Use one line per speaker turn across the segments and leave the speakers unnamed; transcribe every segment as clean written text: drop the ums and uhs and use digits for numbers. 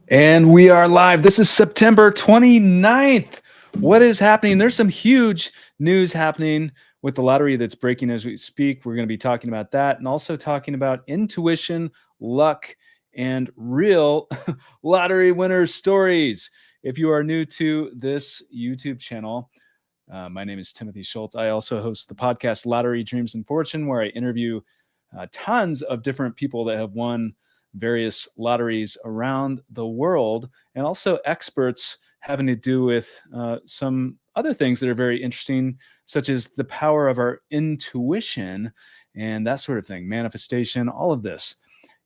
And we are live. This is September 29th. What is happening? There's some huge news happening with the lottery that's breaking as we speak. We're going to be talking about that and also talking about intuition, luck, and real lottery winner stories. If you are new to this YouTube channel, my name is Timothy Schultz. I also host the podcast Lottery, Dreams, and Fortune, where I interview tons of different people that have won various lotteries around the world, and also experts having to do with some other things that are very interesting, such as the power of our intuition and that sort of thing, manifestation, all of this,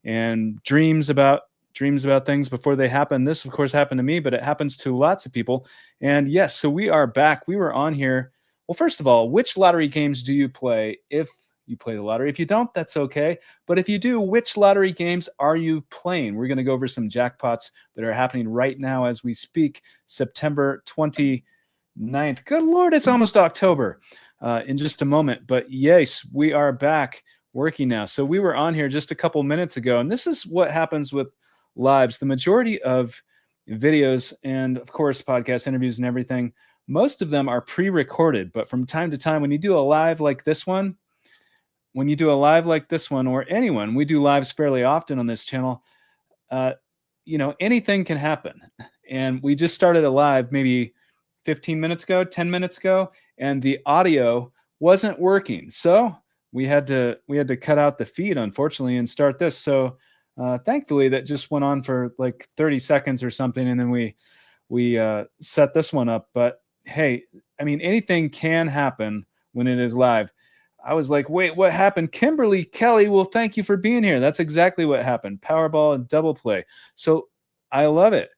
and dreams about things before they happen. This, of course, happened to me, but it happens to lots of people. And yes, so we are back. We were on here. Well, first of all, which lottery games do you play if you play the lottery? If you don't, that's okay. But if you do, which lottery games are you playing? We're going to go over some jackpots that are happening right now as we speak, September 29th. Good Lord, it's almost October in just a moment. But yes, we are back working now. So we were on here just a couple minutes ago, and this is what happens with lives. The majority of videos and, of course, podcast interviews and everything, most of them are pre-recorded. But from time to time, when you do a live like this one, or anyone, we do lives fairly often on this channel, anything can happen. And we just started a live maybe 15 minutes ago, 10 minutes ago, and the audio wasn't working. So we had to cut out the feed, unfortunately, and start this. So thankfully, that just went on for like 30 seconds or something, and then we set this one up. But hey, I mean, anything can happen when it is live. I was like, wait, what happened? Kimberly Kelly, well, thank you for being here. That's exactly what happened. Powerball and double play. So I love it.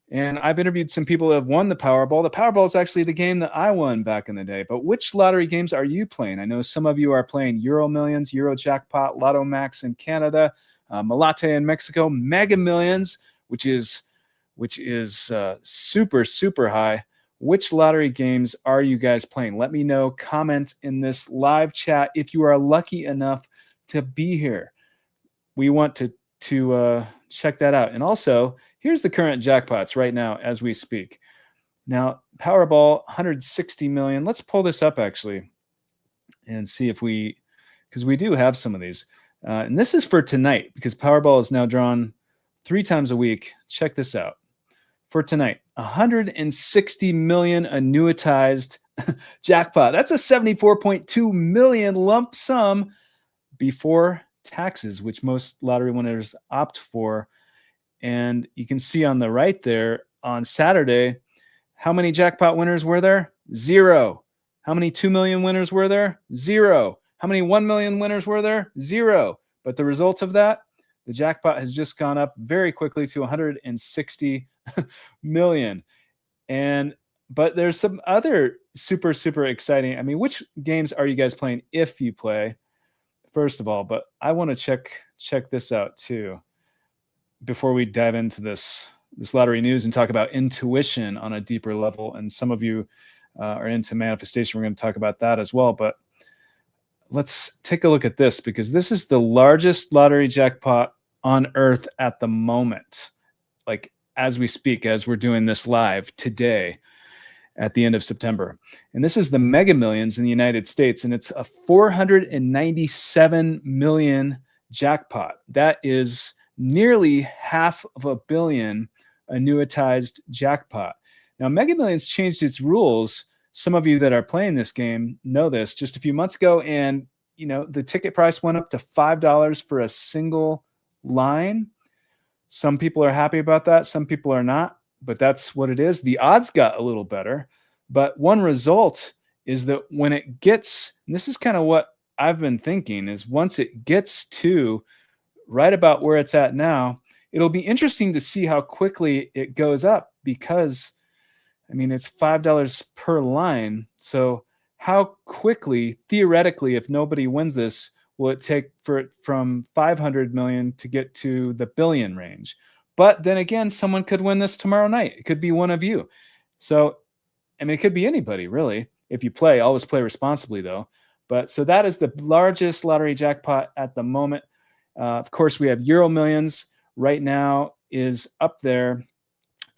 And I've interviewed some people who have won the Powerball. The Powerball is actually the game that I won back in the day. But which lottery games are you playing? I know some of you are playing Euro Millions, Euro Jackpot, Lotto Max in Canada, Malate in Mexico, Mega Millions, which is super, super high. Which lottery games are you guys playing? Let me know. Comment in this live chat if you are lucky enough to be here. We want to check that out. And also, here's the current jackpots right now as we speak. Now, Powerball, 160 million. Let's pull this up actually and see if because we do have some of these. And this is for tonight because Powerball is now drawn 3 times a week. Check this out. For tonight, 160 million annuitized jackpot. That's a 74.2 million lump sum before taxes, which most lottery winners opt for. And you can see on the right there on Saturday, how many jackpot winners were there? 0. How many 2 million winners were there? 0. How many 1 million winners were there? 0. But the result of that, the jackpot has just gone up very quickly to 160 million. But there's some other super, super exciting. I mean, which games are you guys playing if you play, first of all? But I want to check this out too before we dive into this lottery news and talk about intuition on a deeper level. And some of you are into manifestation. We're going to talk about that as well. But let's take a look at this because this is the largest lottery jackpot on earth at the moment. Like as we speak, as we're doing this live today at the end of September. And this is the Mega Millions in the United States, and it's a 497 million jackpot. That is nearly $500 million annuitized jackpot. Now, Mega Millions changed its rules. Some of you that are playing this game know this just a few months ago, and the ticket price went up to $5 for a single line. Some people are happy about that. Some people are not, but that's what it is. The odds got a little better, but one result is that when it gets, and this is kind of what I've been thinking, is once it gets to right about where it's at now, it'll be interesting to see how quickly it goes up because, I mean, it's $5 per line. So how quickly, theoretically, if nobody wins this, will it take for it from 500 million to get to the billion range? But then again, someone could win this tomorrow night. It could be one of you. So, I mean, it could be anybody, really. If you play, always play responsibly, though. But so that is the largest lottery jackpot at the moment. Of course, we have Euro Millions right now. is up there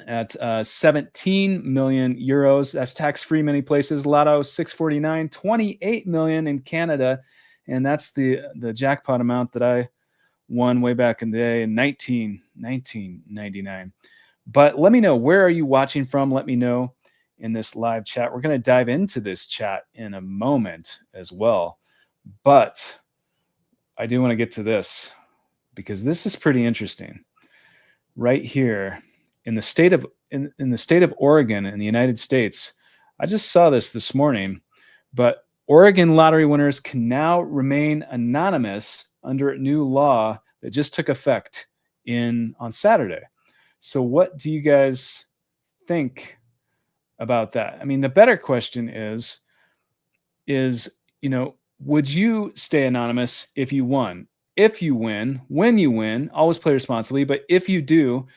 at 17 million euros. That's tax-free many places. Lotto 649, 28 million in Canada. And that's the jackpot amount that I won way back in the day in 1999. But let me know, where are you watching from? Let me know in this live chat. We're going to dive into this chat in a moment as well. But I do want to get to this because this is pretty interesting. Right here in the state of Oregon in the United States, I just saw this morning, but Oregon lottery winners can now remain anonymous under a new law that just took effect on Saturday. So what do you guys think about that? I mean, the better question is, would you stay anonymous if you won? If you win, when you win, always play responsibly. But if you do,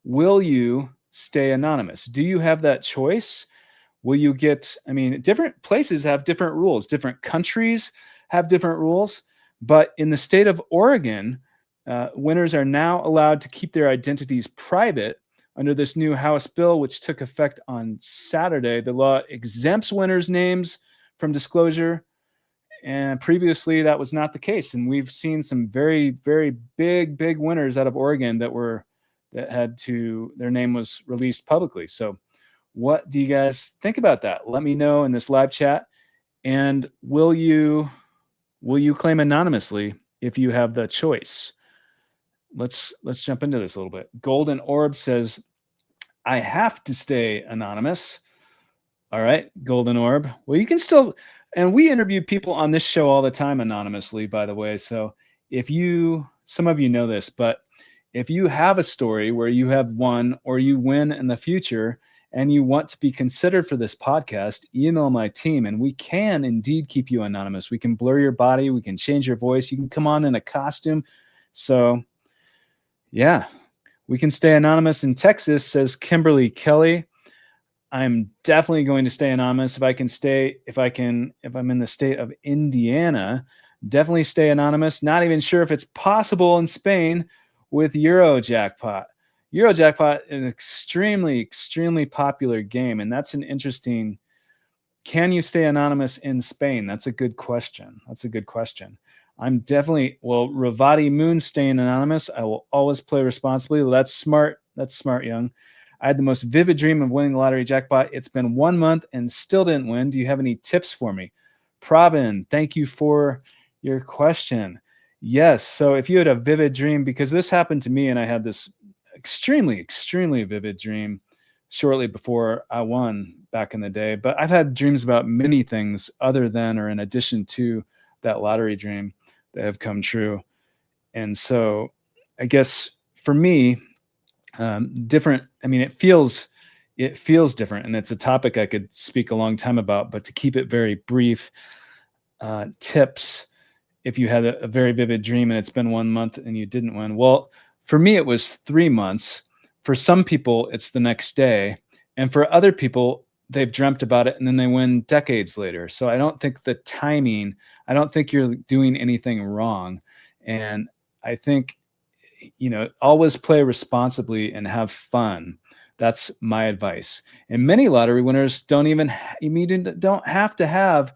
will you stay anonymous? Do you have that choice? Will you different places have different rules. Different countries have different rules. But in the state of Oregon, winners are now allowed to keep their identities private under this new House bill, which took effect on Saturday. The law exempts winners' names from disclosure. And previously, that was not the case. And we've seen some very, very big winners out of Oregon that had their name was released publicly. So what do you guys think about that? Let me know in this live chat. And will you claim anonymously if you have the choice? Let's jump into this a little bit. Golden Orb says, I have to stay anonymous. All right, Golden Orb. Well, you can still, and we interview people on this show all the time anonymously, by the way. So some of you know this, but if you have a story where you have won or you win in the future and you want to be considered for this podcast, email my team and we can indeed keep you anonymous. We can blur your body. We can change your voice. You can come on in a costume. So yeah, we can stay anonymous in Texas, says Kimberly Kelly. I'm definitely going to stay anonymous if I'm in the state of Indiana, definitely stay anonymous. Not even sure if it's possible in Spain with Euro Jackpot. Euro Jackpot is an extremely popular game. And that's an interesting, can you stay anonymous in Spain? That's a good question. I'm definitely, Ravati Moon staying anonymous. I will always play responsibly. Well, that's smart. That's smart, young. I had the most vivid dream of winning the lottery jackpot. It's been 1 month and still didn't win. Do you have any tips for me? Pravin, thank you for your question. Yes. So if you had a vivid dream, because this happened to me and I had this extremely vivid dream shortly before I won back in the day. But I've had dreams about many things other than or in addition to that lottery dream that have come true. And so I guess for me, different. I mean, it feels different, and it's a topic I could speak a long time about. But to keep it very brief, tips if you had a very vivid dream and it's been 1 month and you didn't win. Well, for me, it was 3 months. For some people, it's the next day, and for other people, they've dreamt about it and then they win decades later. So I don't think the timing. I don't think you're doing anything wrong, and I think, always play responsibly and have fun. That's my advice. And many lottery winners don't have to have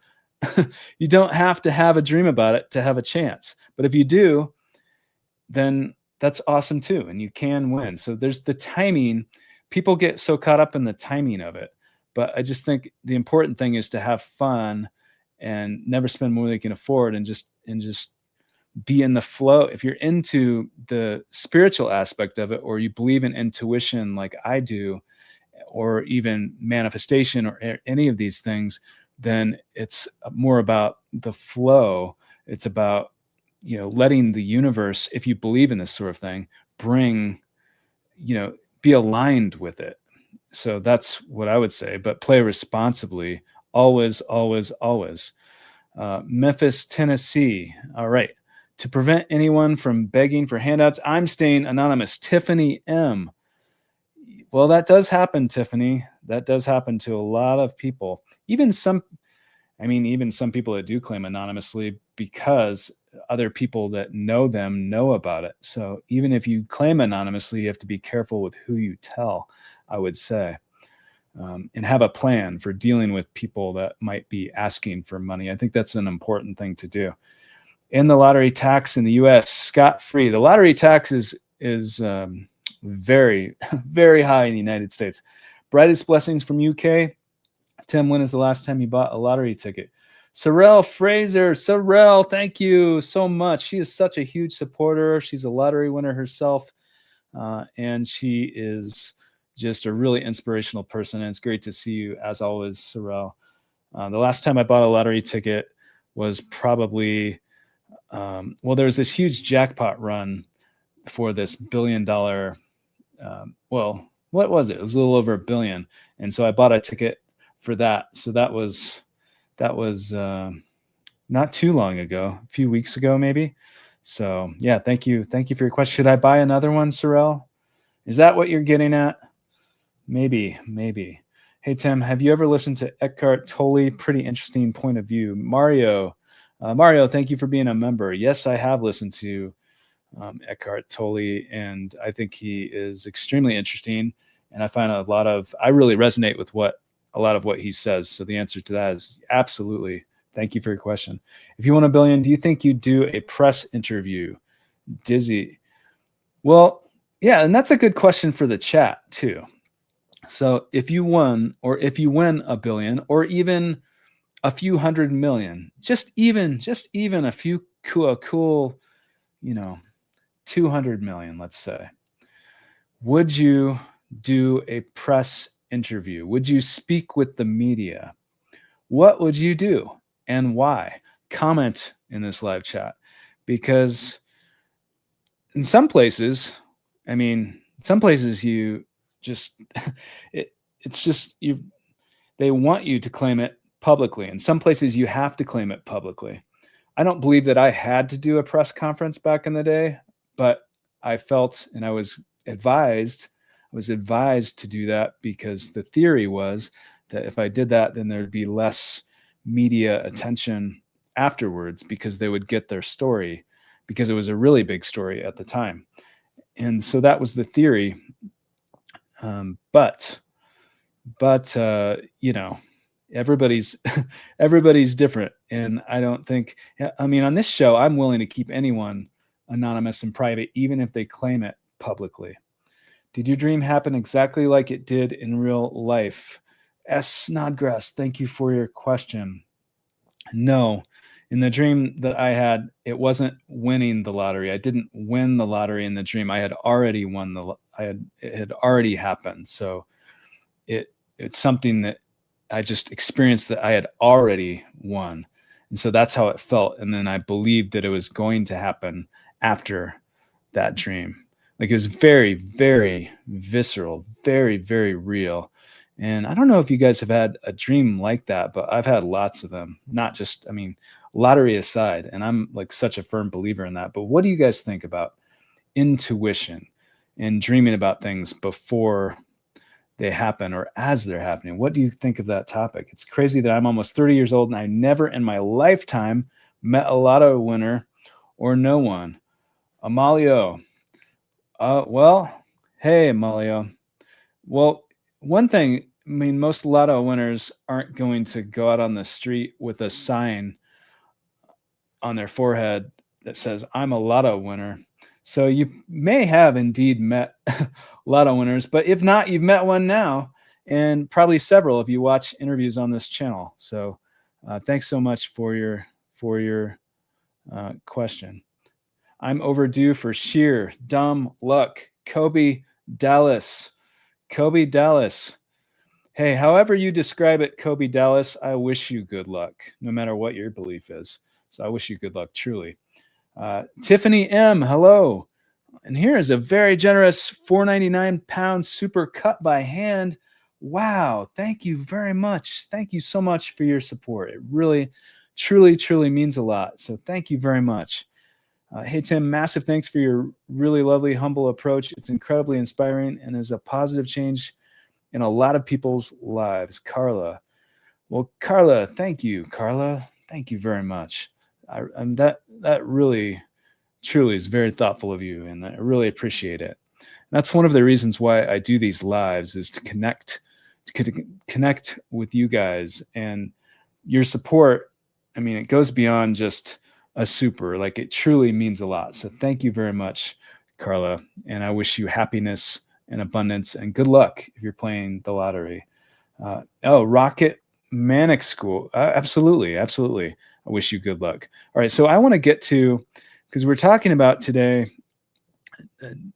you don't have to have a dream about it to have a chance. But if you do, then that's awesome too, and you can win. So there's the timing. People get so caught up in the timing of it, but I just think the important thing is to have fun and never spend more than you can afford, and just be in the flow. If you're into the spiritual aspect of it, or you believe in intuition like I do, or even manifestation or any of these things, then it's more about the flow. It's about, letting the universe, if you believe in this sort of thing, be aligned with it. So that's what I would say, but play responsibly. Always. Memphis, Tennessee. All right. To prevent anyone from begging for handouts, I'm staying anonymous. Tiffany M. Well, that does happen, Tiffany. That does happen to a lot of people. Even some people that do claim anonymously, because other people that know them know about it. So even if you claim anonymously, you have to be careful with who you tell, I would say, and have a plan for dealing with people that might be asking for money. I think that's an important thing to do. And the lottery tax in the U.S., scot-free. The lottery tax is very, very high in the United States. Brightest blessings from UK. Tim, when is the last time you bought a lottery ticket? Sorrel Fraser. Sorrel, thank you so much. She is such a huge supporter. She's a lottery winner herself, and she is just a really inspirational person. And it's great to see you, as always, Sorrel. The last time I bought a lottery ticket was probably, well, there was this huge jackpot run for this $1 billion, well, what was it? It was a little over $1 billion. And so I bought a ticket for that. So that was not too long ago, a few weeks ago, maybe. So yeah, thank you. Thank you for your question. Should I buy another one, Sorrel? Is that what you're getting at? Maybe. Hey, Tim, have you ever listened to Eckhart Tolle? Pretty interesting point of view. Mario, thank you for being a member. Yes, I have listened to Eckhart Tolle, and I think he is extremely interesting. And I find I really resonate with a lot of what he says. So the answer to that is absolutely. Thank you for your question. If you won $1 billion, do you think you'd do a press interview? Dizzy. Well, yeah, and that's a good question for the chat too. So if you won, or if you win $1 billion, or even a few hundred million, just even a few cool, 200 million, let's say, would you do a press interview? Would you speak with the media? What would you do and why? Comment in this live chat, because in some places, you just, it's just, they want you to claim it publicly. In some places you have to claim it publicly. I don't believe that I had to do a press conference back in the day, but I felt, and I was advised to do that, because the theory was that if I did that, then there'd be less media attention afterwards, because they would get their story, because it was a really big story at the time. And so that was the theory. But everybody's different. And I don't think, on this show, I'm willing to keep anyone anonymous and private, even if they claim it publicly. Did your dream happen exactly like it did in real life? S. Snodgrass, thank you for your question. No, in the dream that I had, it wasn't winning the lottery. I didn't win the lottery in the dream. I had already won it had already happened. So it's something that I just experienced, that I had already won. And so that's how it felt. And then I believed that it was going to happen after that dream. Like, it was very, very visceral, very, very real. And I don't know if you guys have had a dream like that, but I've had lots of them. Not just, lottery aside, and I'm like such a firm believer in that. But what do you guys think about intuition and dreaming about things before they happen or as they're happening? What do you think of that topic? It's crazy that I'm almost 30 years old and I never in my lifetime met a lotto winner or no one. Amalio. Well, hey, Amalio. Well, one thing, most lotto winners aren't going to go out on the street with a sign on their forehead that says, "I'm a lotto winner." So you may have indeed met lotto winners, but if not, you've met one now, and probably several if you watch interviews on this channel. So thanks so much for your question. I'm overdue for sheer dumb luck. Kobe Dallas. Hey, however you describe it, Kobe Dallas, I wish you good luck, no matter what your belief is. So I wish you good luck, truly. Tiffany M, hello. And here is a very generous 4.99 pound super cut by hand. Wow, thank you very much. Thank you so much for your support. It really, truly means a lot. So thank you very much. Hey, Tim, massive thanks for your really lovely, humble approach. It's incredibly inspiring and is a positive change in a lot of people's lives. Carla. Well, Carla, thank you, Carla. Thank you very much. that really truly is very thoughtful of you, and I really appreciate it. That's one of the reasons why I do these lives, is to connect with you guys, and your support. I mean, it goes beyond just a super, like it truly means a lot. So thank you very much, Carla. And I wish you happiness and abundance and good luck if you're playing the lottery. Rocket Manic School. Absolutely. Absolutely. I wish you good luck. All right. So I want to get to, because we're talking about today,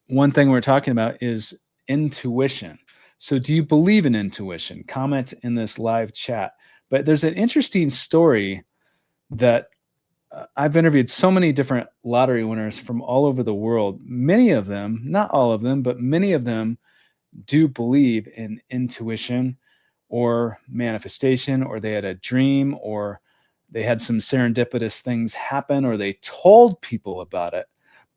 one thing we're talking about is intuition. So do you believe in intuition? Comment in this live chat. But there's an interesting story that I've interviewed so many different lottery winners from all over the world. Many of them, not all of them, but many of them do believe in intuition or manifestation, or they had a dream, or they had some serendipitous things happen, or they told people about it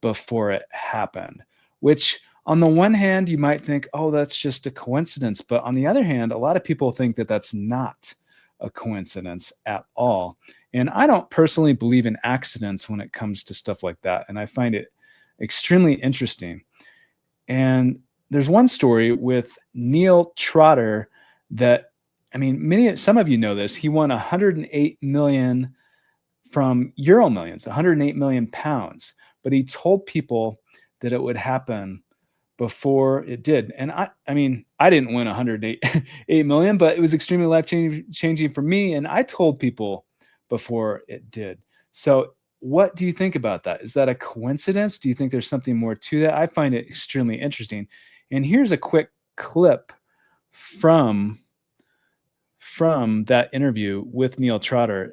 before it happened, which on the one hand, you might think, oh, that's just a coincidence. But on the other hand, a lot of people think that that's not a coincidence at all. And I don't personally believe in accidents when it comes to stuff like that. And I find it extremely interesting. And there's one story with Neil Trotter that, I mean, some of you know this. He won 108 million from Euro Millions, 108 million pounds. But he told people that it would happen before it did. And I mean, I didn't win 108 million, but it was extremely life-changing for me. And I told people before it did. So what do you think about that? Is that a coincidence? Do you think there's something more to that? I find it extremely interesting. And here's a quick clip from that interview with Neil Trotter,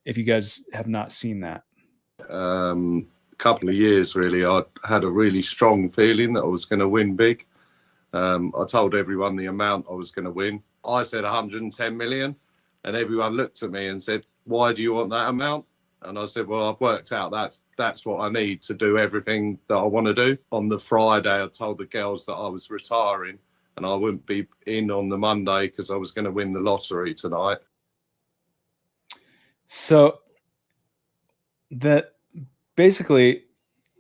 if you guys have not seen that.
Couple of years, really, I had a really strong feeling that I was going to win big. I told everyone the amount I was going to win. I said 110 million, and everyone looked at me and said, why do you want that amount? And I said, well, I've worked out that's what I need to do everything that I want to do. On the Friday, I told the girls that I was retiring and I wouldn't be in on the Monday because I was going to win the lottery tonight.
So that basically,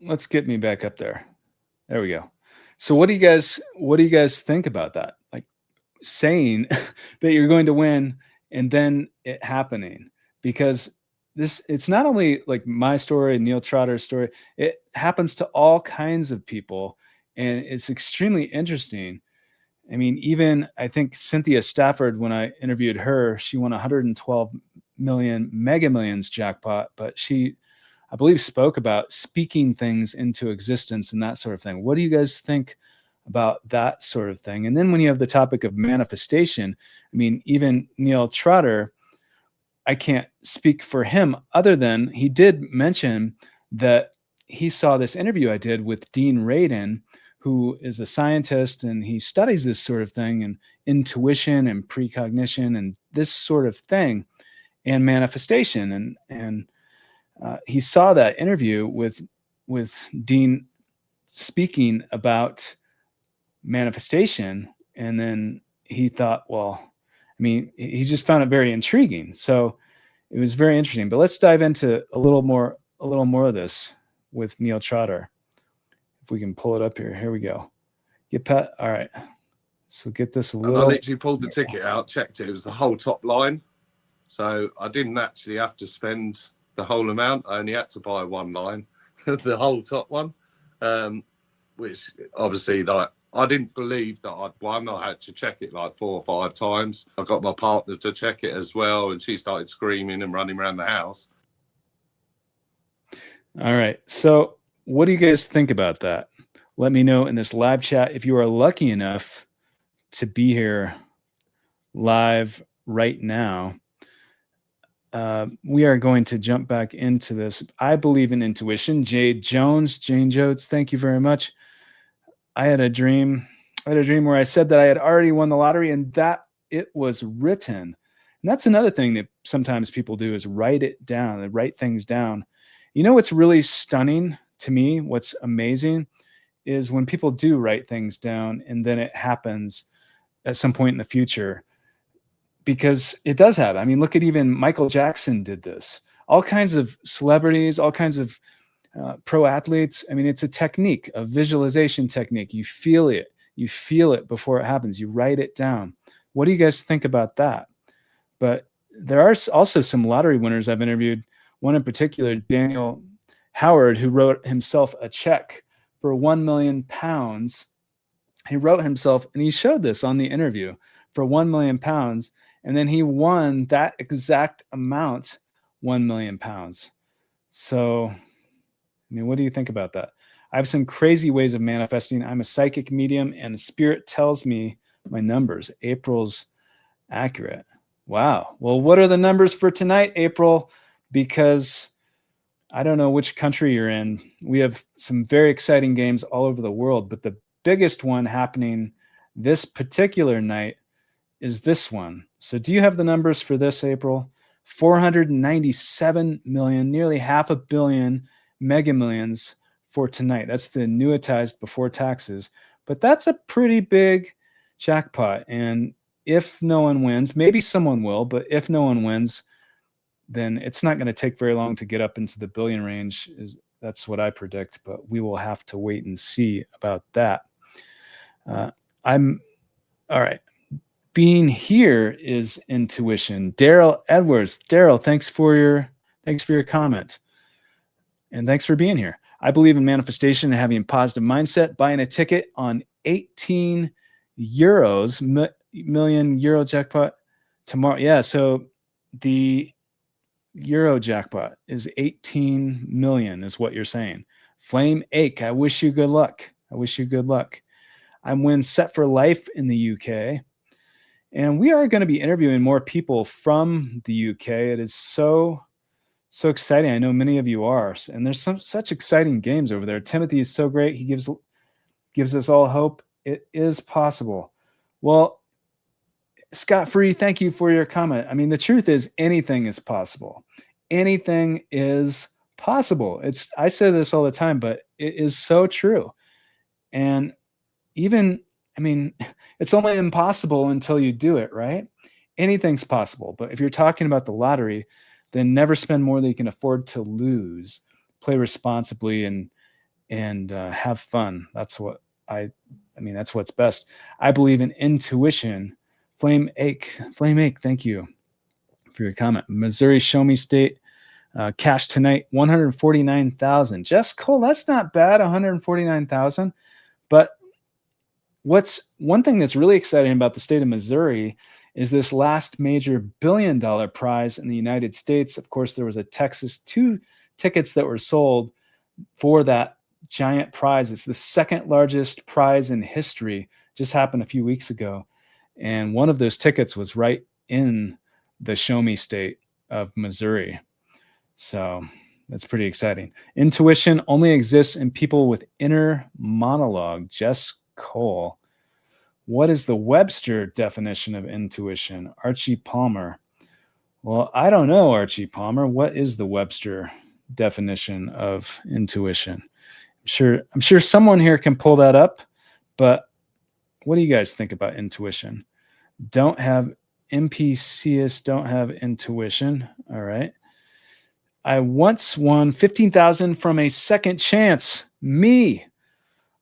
let's get me back up there. There we go. So what do you guys think about that? Like saying that you're going to win and then it happening, because it's not only like my story, Neil Trotter's story, it happens to all kinds of people. And it's extremely interesting. I mean, even I think Cynthia Stafford, when I interviewed her, she won 112 million Mega Millions jackpot, but she, I believe, spoke about speaking things into existence and that sort of thing. What do you guys think about that sort of thing? And then when you have the topic of manifestation, I mean, even Neil Trotter, I can't speak for him other than he did mention that he saw this interview I did with Dean Radin, who is a scientist, and he studies this sort of thing and intuition and precognition and this sort of thing and manifestation. And he saw that interview with Dean speaking about manifestation, and then he thought, well, I mean, he just found it very intriguing. So it was very interesting. But let's dive into a little more of this with Neil Trotter. If we can pull it up here. Here we go. Get Pat. All right. So get this a little.
And I literally pulled the ticket out, checked it. It was the whole top line. So I didn't actually have to spend the whole amount. I only had to buy one line, the whole top one, which obviously, like, I didn't believe that I'd won. I had to check it like 4 or 5 times. I got my partner to check it as well, and she started screaming and running around the house.
All right. So what do you guys think about that? Let me know in this live chat if you are lucky enough to be here live right now. We are going to jump back into this. I believe in intuition. Jane Jones, thank you very much. I had a dream where I said that I had already won the lottery and that it was written. And that's another thing that sometimes people do, is write it down. They write things down. You know what's really stunning to me, what's amazing, is when people do write things down and then it happens at some point in the future. Because it does happen. I mean, look at even Michael Jackson did this. all kinds of celebrities, all kinds of pro athletes. I mean, it's a technique, a visualization technique. You feel it. You feel it before it happens. You write it down. What do you guys think about that? But there are also some lottery winners I've interviewed. One in particular, Daniel Howard, who wrote himself a check for £1 million. He wrote himself, and he showed this on the interview, for £1 million. And then he won that exact amount, £1 million. So, I mean, what do you think about that? I have some crazy ways of manifesting. I'm a psychic medium, and the spirit tells me my numbers. April's accurate. Wow. Well, what are the numbers for tonight, April? Because I don't know which country you're in. We have some very exciting games all over the world, but the biggest one happening this particular night is this one. So do you have the numbers for this, April? 497 million, nearly $500 million Mega Millions for tonight. That's the annuitized before taxes, but that's a pretty big jackpot. And if no one wins, maybe someone will, but if no one wins, then it's not going to take very long to get up into the billion range. That's what I predict, but we will have to wait and see about that. I'm all right. Being here is intuition. Daryl Edwards. Daryl, thanks for your comment. And thanks for being here. I believe in manifestation and having a positive mindset. Buying a ticket on 18 euros, million euro jackpot tomorrow. Yeah, so the euro jackpot is 18 million is what you're saying. Flame Ache, I wish you good luck. I wish you good luck. I'm Win Set for Life in the UK. And we are going to be interviewing more people from the UK. It is so exciting. I know many of you are. And there's such exciting games over there. Timothy is so great. He gives us all hope. It is possible. Well, Scott Free, thank you for your comment. I mean, the truth is anything is possible. Anything is possible. I say this all the time, but it is so true. And even, I mean, it's only impossible until you do it, right? Anything's possible. But if you're talking about the lottery, then never spend more than you can afford to lose. Play responsibly and have fun. That's what that's what's best. I believe in intuition. Flame Ache, thank you for your comment. Missouri Show Me State, cash tonight, 149,000. Jess Cole, that's not bad, 149,000. But what's one thing that's really exciting about the state of Missouri is this last major $1 billion prize in the United States. Of course, there was a Texas 2 tickets that were sold for that giant prize. It's the second largest prize in history. Just happened a few weeks ago. And one of those tickets was right in the Show Me State of Missouri. So that's pretty exciting. Intuition only exists in people with inner monologue. Jess Cole. What is the Webster definition of intuition? Archie Palmer. Well, I don't know, Archie Palmer. What is the Webster definition of intuition? I'm sure someone here can pull that up, but what do you guys think about intuition? Don't have NPCs, don't have intuition. All right. I once won 15,000 from a second chance. Me.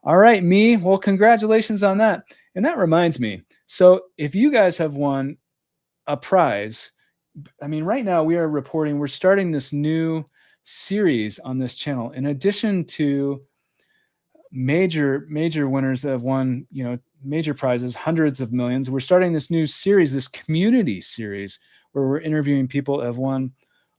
All right, me. Well, congratulations on that. And that reminds me. So if you guys have won a prize, I mean, right now we're starting this new series on this channel. In addition to major winners that have won, major prizes, hundreds of millions, we're starting this new series, this community series, where we're interviewing people that have won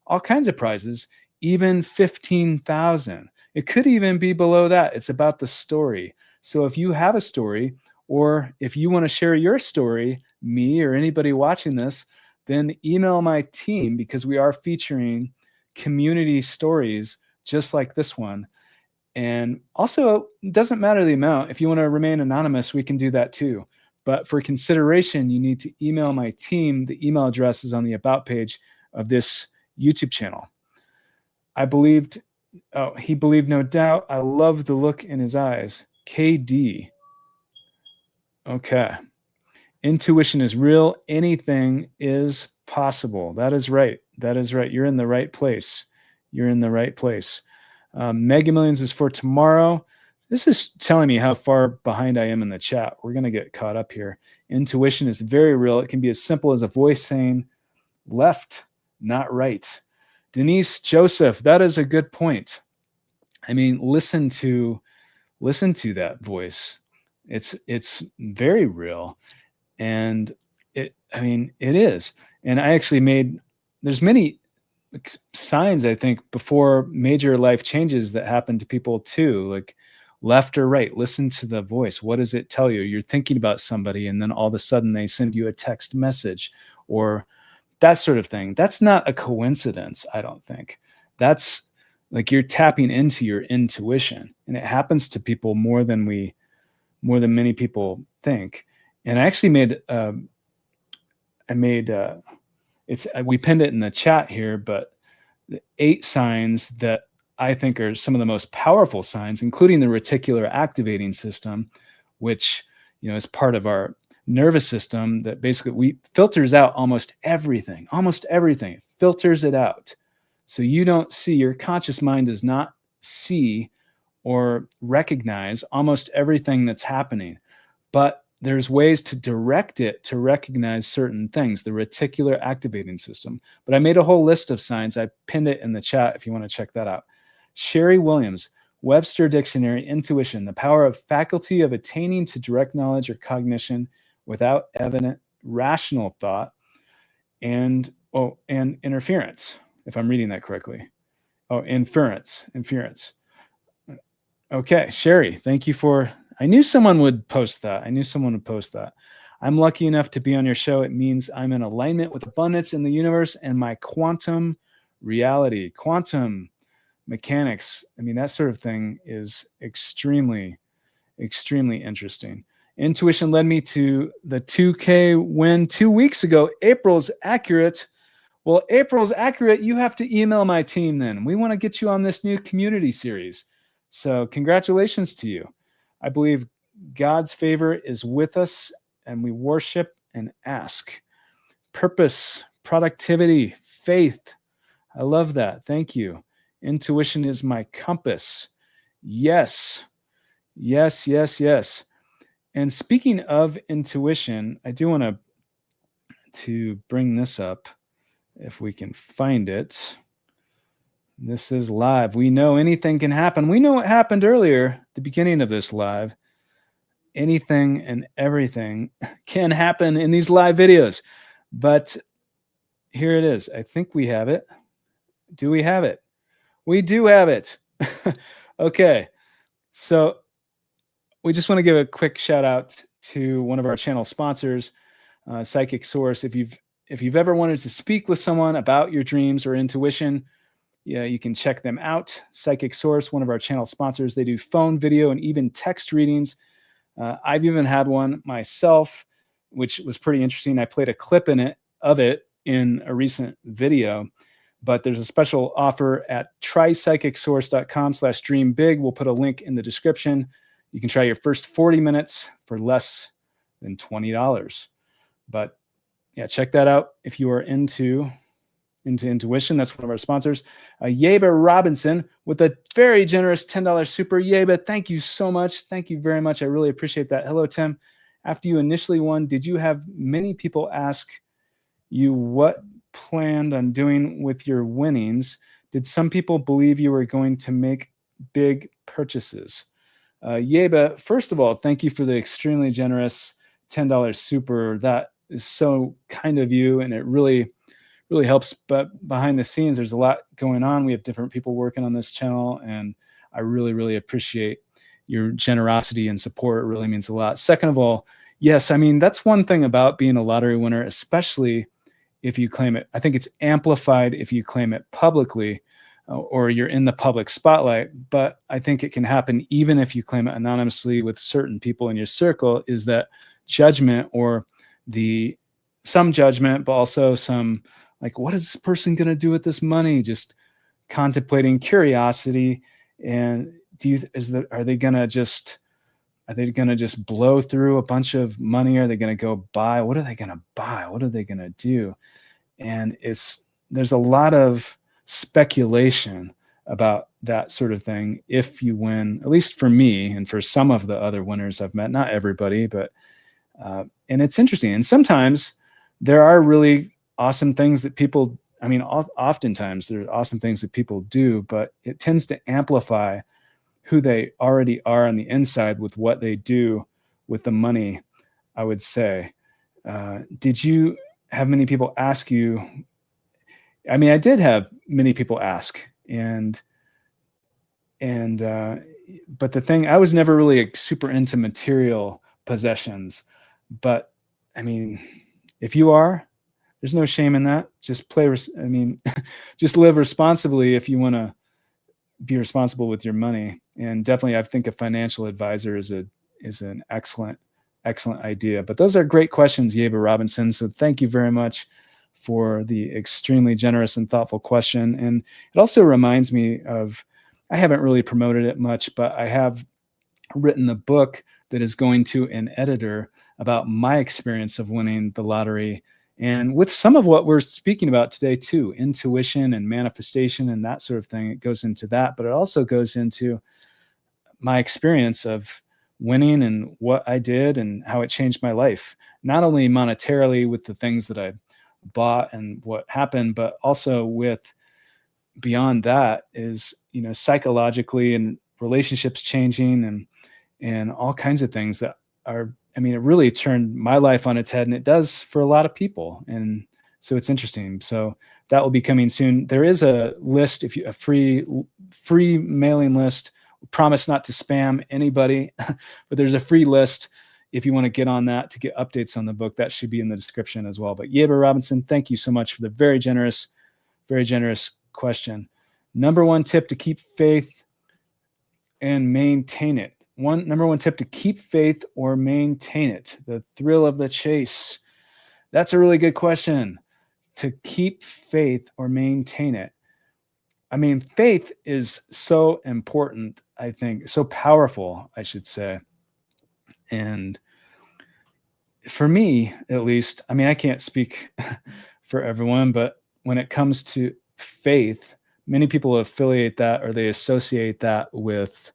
all kinds of prizes, even 15,000. It could even be below that. It's about the story. So if you have a story, or if you want to share your story, me or anybody watching this, then email my team, because we are featuring community stories just like this one. And also, it doesn't matter the amount. If you want to remain anonymous, we can do that too. But for consideration, you need to email my team. The email address is on the About page of this YouTube channel. He believed, no doubt. I love the look in his eyes. KD. Okay. Intuition is real. Anything is possible. That is right. That is right. You're in the right place. You're in the right place. Mega Millions is for tomorrow. This is telling me how far behind I am in the chat. We're going to get caught up here. Intuition is very real. It can be as simple as a voice saying left, not right. Denise Joseph, that is a good point. I mean, listen to that voice. It's very real. And it is. And I actually there's many signs, I think, before major life changes that happen to people too, like left or right. Listen to the voice. What does it tell you? You're thinking about somebody and then all of a sudden they send you a text message or that sort of thing. That's not a coincidence, I don't think. That's like you're tapping into your intuition, and it happens to people more than many people think. And I actually we pinned it in the chat here, but the 8 signs that I think are some of the most powerful signs, including the reticular activating system, which, is part of our nervous system that basically filters out almost everything. It filters it out. So you don't see, your conscious mind does not see or recognize almost everything that's happening. But there's ways to direct it to recognize certain things, the reticular activating system. But I made a whole list of signs. I pinned it in the chat if you want to check that out. Sherry Williams, Webster Dictionary, intuition, the power of faculty of attaining to direct knowledge or cognition without evident rational thought and interference, if I'm reading that correctly. Inference. Okay, Sherry, thank you for, I knew someone would post that. I'm lucky enough to be on your show. It means I'm in alignment with abundance in the universe and my quantum reality, quantum mechanics. I mean, that sort of thing is extremely, extremely interesting. Intuition led me to the 2K win 2 weeks ago. April's accurate. Well, April's accurate. You have to email my team then. We want to get you on this new community series. So congratulations to you. I believe God's favor is with us, and we worship and ask. Purpose, productivity, faith. I love that. Thank you. Intuition is my compass. Yes. And speaking of intuition, I do want to bring this up if we can find it. This is live. We know anything can happen. We know what happened earlier, the beginning of this live. Anything and everything can happen in these live videos. But here it is. I think we have it. Do we have it? We do have it. Okay. So we just want to give a quick shout out to one of our channel sponsors, Psychic Source. If you've ever wanted to speak with someone about your dreams or intuition, you can check them out. Psychic Source, one of our channel sponsors. They do phone, video, and even text readings. I've even had one myself, which was pretty interesting. I played a clip of it in a recent video, but there's a special offer at trypsychicsource.com/dreambig. We'll put a link in the description. You can try your first 40 minutes for less than $20. But yeah, check that out if you are into intuition. That's one of our sponsors. Yeba Robinson with a very generous $10 super. Yeba, thank you so much. Thank you very much. I really appreciate that. Hello, Tim. After you initially won, did you have many people ask you what planned on doing with your winnings? Did some people believe you were going to make big purchases? Yeba, first of all, thank you for the extremely generous $10 super. That is so kind of you, and it really helps. But behind the scenes, there's a lot going on. We have different people working on this channel, and I really appreciate your generosity and support. It really means a lot. Second of all, yes, I mean, that's one thing about being a lottery winner, especially if you claim it. I think it's amplified if you claim it publicly or you're in the public spotlight. But I think it can happen even if you claim it anonymously with certain people in your circle, is that judgment or some judgment, but also some like, what is this person going to do with this money? Just contemplating, curiosity. And are they going to just blow through a bunch of money? Are they going to go buy? What are they going to buy? What are they going to do? And it's there's a lot of speculation about that sort of thing. If you win, at least for me and for some of the other winners I've met, not everybody, but, and it's interesting. And sometimes there are really awesome things that people, I mean, oftentimes there are awesome things that people do, but it tends to amplify who they already are on the inside with what they do with the money, I would say. Did you have many people ask you? I mean, I did have many people ask, but the thing, I was never really super into material possessions, but I mean, if you are, there's no shame in that. Just just live responsibly if you want to be responsible with your money. And definitely, I think a financial advisor is an excellent idea. But those are great questions, Yeba Robinson. So thank you very much for the extremely generous and thoughtful question. And it also reminds me of, I haven't really promoted it much, but I have written a book that is going to an editor about my experience of winning the lottery, and with some of what we're speaking about today too, intuition and manifestation and that sort of thing. It goes into that, but it also goes into my experience of winning and what I did and how it changed my life, not only monetarily with the things that I bought and what happened, but also with, beyond that is, psychologically and relationships changing and all kinds of things that are, I mean, it really turned my life on its head, and it does for a lot of people. And so it's interesting. So that will be coming soon. There is a list, a free mailing list. Promise not to spam anybody, but there's a free list if you want to get on that to get updates on the book. That should be in the description as well. But Yeba Robinson, thank you so much for the very generous question. Number one tip to keep faith and maintain it. Number one tip to keep faith or maintain it. The thrill of the chase. That's a really good question. To keep faith or maintain it. I mean, faith is so important, I think, so powerful, I should say. And for me, at least, I mean, I can't speak for everyone, but when it comes to faith, many people affiliate that, or they associate that with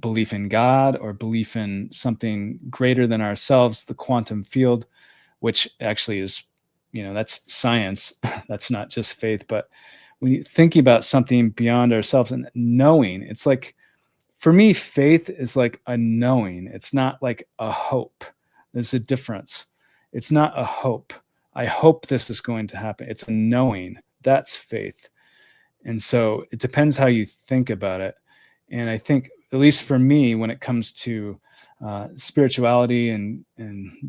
belief in God or belief in something greater than ourselves, the quantum field, which actually is, that's science. That's not just faith. But when you're thinking about something beyond ourselves and knowing, it's like, for me, faith is like a knowing. It's not like a hope. There's a difference. It's not a hope. I hope this is going to happen. It's a knowing. That's faith. And so it depends how you think about it. And I think, at least for me, when it comes to spirituality and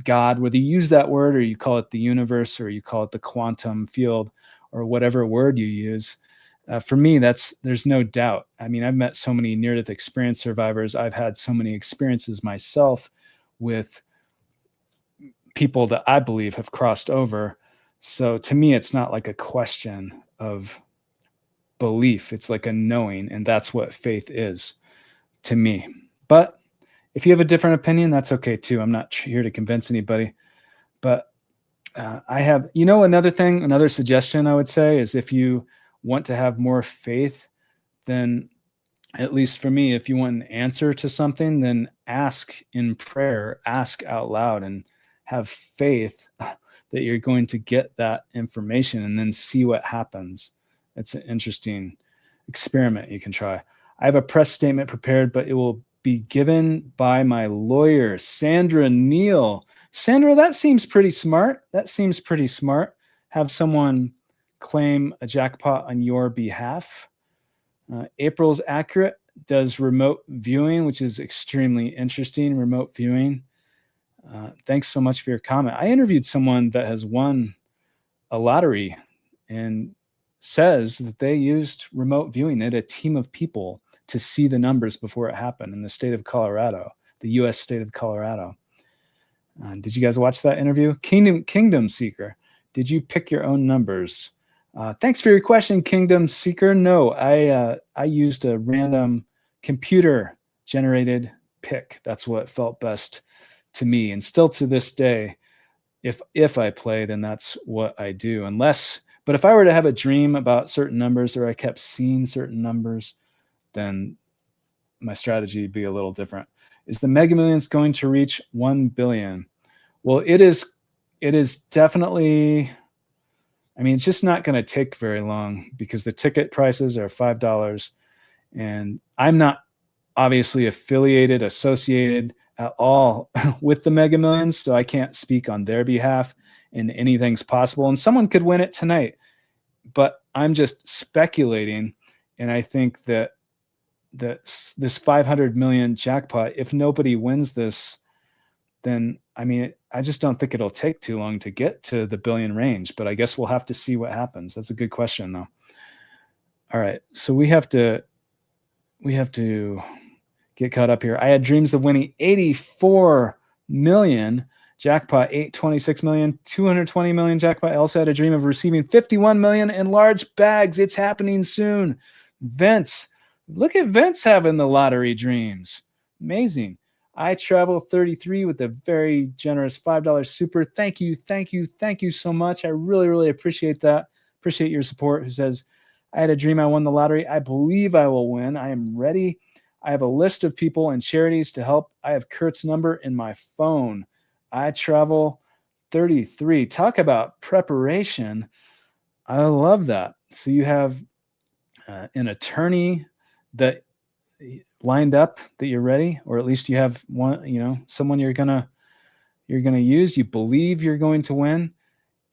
God, whether you use that word or you call it the universe or you call it the quantum field or whatever word you use, for me, there's no doubt. I mean, I've met so many near-death experience survivors. I've had so many experiences myself with people that I believe have crossed over. So to me, it's not like a question of belief. It's like a knowing, and that's what faith is to me. But if you have a different opinion, that's okay too. I'm not here to convince anybody. But I have, another suggestion I would say is, if you want to have more faith, then, at least for me, if you want an answer to something, then ask in prayer, ask out loud, and have faith that you're going to get that information, and then see what happens. It's an interesting experiment you can try. I have a press statement prepared, but it will be given by my lawyer, Sandra Neal. Sandra, that seems pretty smart. Have someone claim a jackpot on your behalf. April's accurate, does remote viewing, which is extremely interesting, remote viewing. Thanks so much for your comment. I interviewed someone that has won a lottery and says that they used remote viewing. They had a team of people to see the numbers before it happened in the state of Colorado, the U.S. state of Colorado. Did you guys watch that interview? Kingdom Seeker, did you pick your own numbers? Thanks for your question, Kingdom Seeker. No, I used a random computer-generated pick. That's what felt best to me. And still to this day, if I play, then that's what I do. Unless But if I were to have a dream about certain numbers, or I kept seeing certain numbers, then my strategy would be a little different. Is the Mega Millions going to reach 1 billion? Well, it is definitely, I mean, it's just not going to take very long because the ticket prices are $5, and I'm not obviously associated at all with the Mega Millions, so I can't speak on their behalf, and anything's possible. And someone could win it tonight, but I'm just speculating, and I think that this 500 million jackpot, if nobody wins this, then I mean, I just don't think it'll take too long to get to the billion range, but I guess we'll have to see what happens. That's a good question though. All right, so we have to get caught up here. I had dreams of winning 84 million jackpot, 826 million, 220 million jackpot. I also had a dream of receiving 51 million in large bags. It's happening soon. Vince, look at Vince having the lottery dreams. Amazing. I Travel 33 with a very generous $5 super. Thank you so much. I really, really appreciate that. Appreciate your support. Who says, I had a dream I won the lottery. I believe I will win. I am ready. I have a list of people and charities to help. I have Kurt's number in my phone. I Travel 33. Talk about preparation. I love that. So you have an attorney that lined up that you're ready, or at least you have one, someone you're gonna use. You believe you're going to win,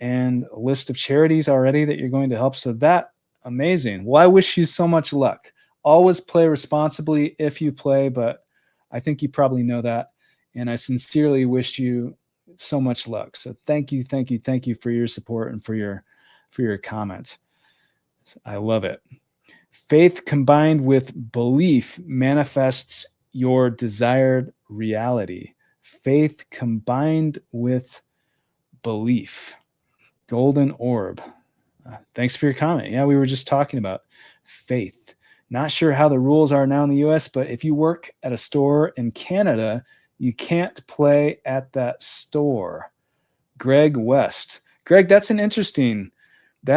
and a list of charities already that you're going to help. So that amazing. Well, I wish you so much luck. Always play responsibly if you play, but I think you probably know that. And I sincerely wish you so much luck. So thank you for your support and for your comments. I love it. Faith combined with belief manifests your desired reality. Faith combined with belief. Golden orb. Thanks for your comment. Yeah, we were just talking about faith. Not sure how the rules are now in the US, but if you work at a store in Canada, you can't play at that store. Greg West. Greg, that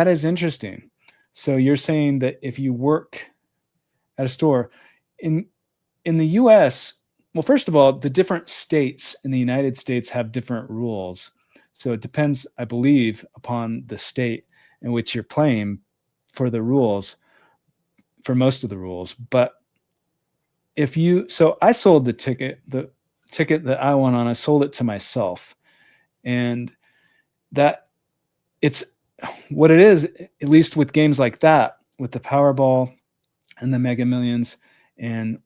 is interesting. So you're saying that if you work at a store in the US, well, first of all, the different states in the United States have different rules. So it depends, I believe, upon the state in which you're playing for the rules, for most of the rules. But so I sold the ticket that I won on, I sold it to myself. And that it's what it is, at least with games like that, with the Powerball and the Mega Millions and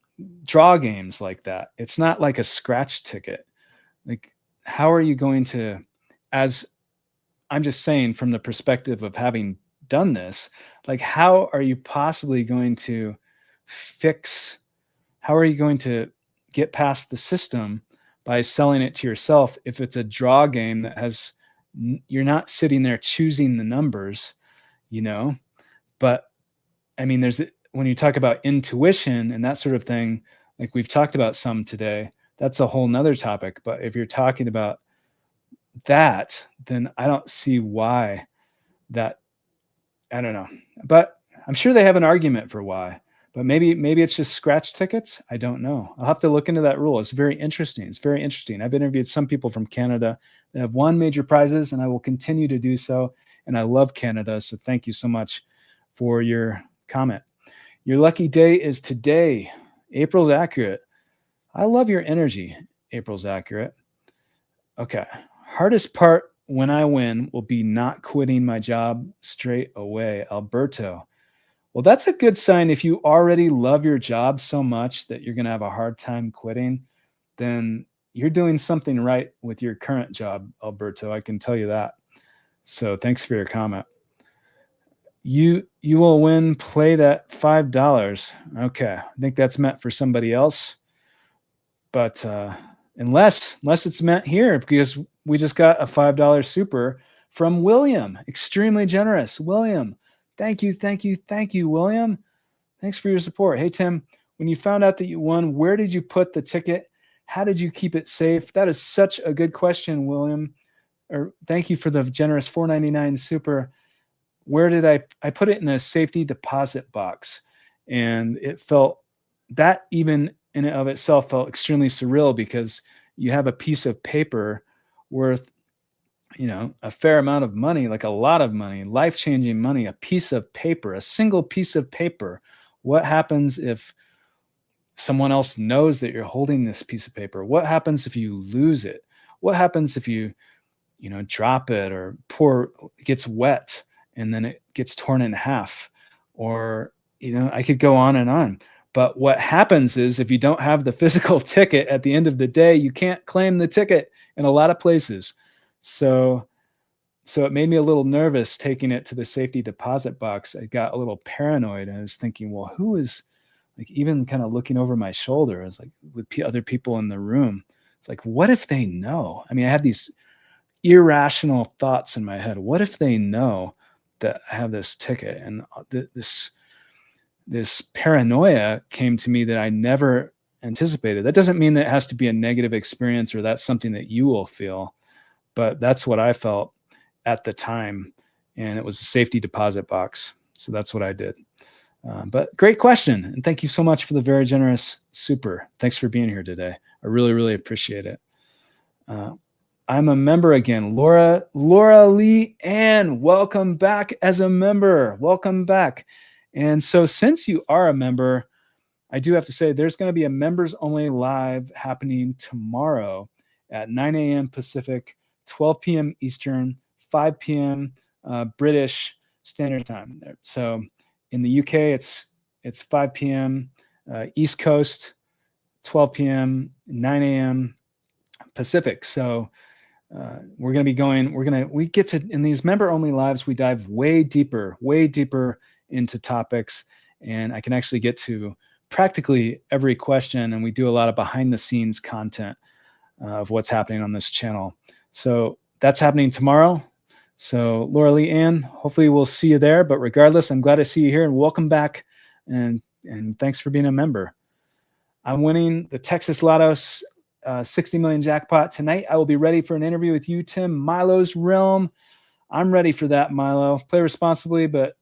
draw games like that. It's not like a scratch ticket. Like, how are you going to, as I'm just saying from the perspective of having done this, like, how are you possibly going to how are you going to get past the system by selling it to yourself if it's a draw game that has, you're not sitting there choosing the numbers, but I mean, when you talk about intuition and that sort of thing, like we've talked about some today, that's a whole nother topic. But if you're talking about that, then I don't see why that, I don't know, but I'm sure they have an argument for why, but maybe it's just scratch tickets. I don't know. I'll have to look into that rule. It's very interesting. I've interviewed some people from Canada that have won major prizes, and I will continue to do so. And I love Canada. So thank you so much for your comment. Your lucky day is today. April's accurate. I love your energy. April's accurate. Okay. Hardest part when I win will be not quitting my job straight away. Alberto. Well, that's a good sign. If you already love your job so much that you're going to have a hard time quitting, then you're doing something right with your current job, Alberto. I can tell you that. So thanks for your comment. You will win. Play that $5. Okay. I think that's meant for somebody else. But unless it's meant here, because we just got a $5 super from William. Extremely generous. William. Thank you, William. Thanks for your support. Hey, Tim, when you found out that you won, where did you put the ticket? How did you keep it safe? That is such a good question, William. Or thank you for the generous $4.99 super. where did I put it in a safety deposit box, and it felt that even in and of itself felt extremely surreal, because you have a piece of paper worth, a fair amount of money, like a lot of money, life-changing money, a piece of paper, a single piece of paper. What happens if someone else knows that you're holding this piece of paper? What happens if you lose it? What happens if you drop it, or it gets wet and then it gets torn in half? Or, I could go on and on. But what happens is, if you don't have the physical ticket at the end of the day, you can't claim the ticket in a lot of places. So it made me a little nervous taking it to the safety deposit box. I got a little paranoid, and I was thinking, well, who is, like, even kind of looking over my shoulder? I was like, with other people in the room. It's like, what if they know? I mean, I had these irrational thoughts in my head. What if they know that I have this ticket? And this paranoia came to me that I never anticipated. That doesn't mean that it has to be a negative experience, or that's something that you will feel, but that's what I felt at the time. And it was a safety deposit box. So that's what I did. But great question. And thank you so much for the very generous super. Thanks for being here today. I really, really appreciate it. I'm a member again. Laura Lee Ann, welcome back as a member. Welcome back. And so since you are a member, I do have to say there's going to be a members only live happening tomorrow at 9 a.m. Pacific, 12 p.m. Eastern, 5 p.m. British Standard Time. So in the UK, it's 5 p.m. East Coast, 12 p.m., 9 a.m. Pacific. So we're going to be going, we get to, in these member only lives, we dive way deeper into topics, and I can actually get to practically every question, and we do a lot of behind the scenes content of what's happening on this channel. So that's happening tomorrow. So Laura Lee Ann, hopefully we'll see you there, but regardless, I'm glad to see you here, and welcome back, and thanks for being a member. I'm winning the Texas Lotto 60 million jackpot tonight. I will be ready for an interview with you, Tim. Milo's Realm. I'm ready for that, Milo. Play responsibly, but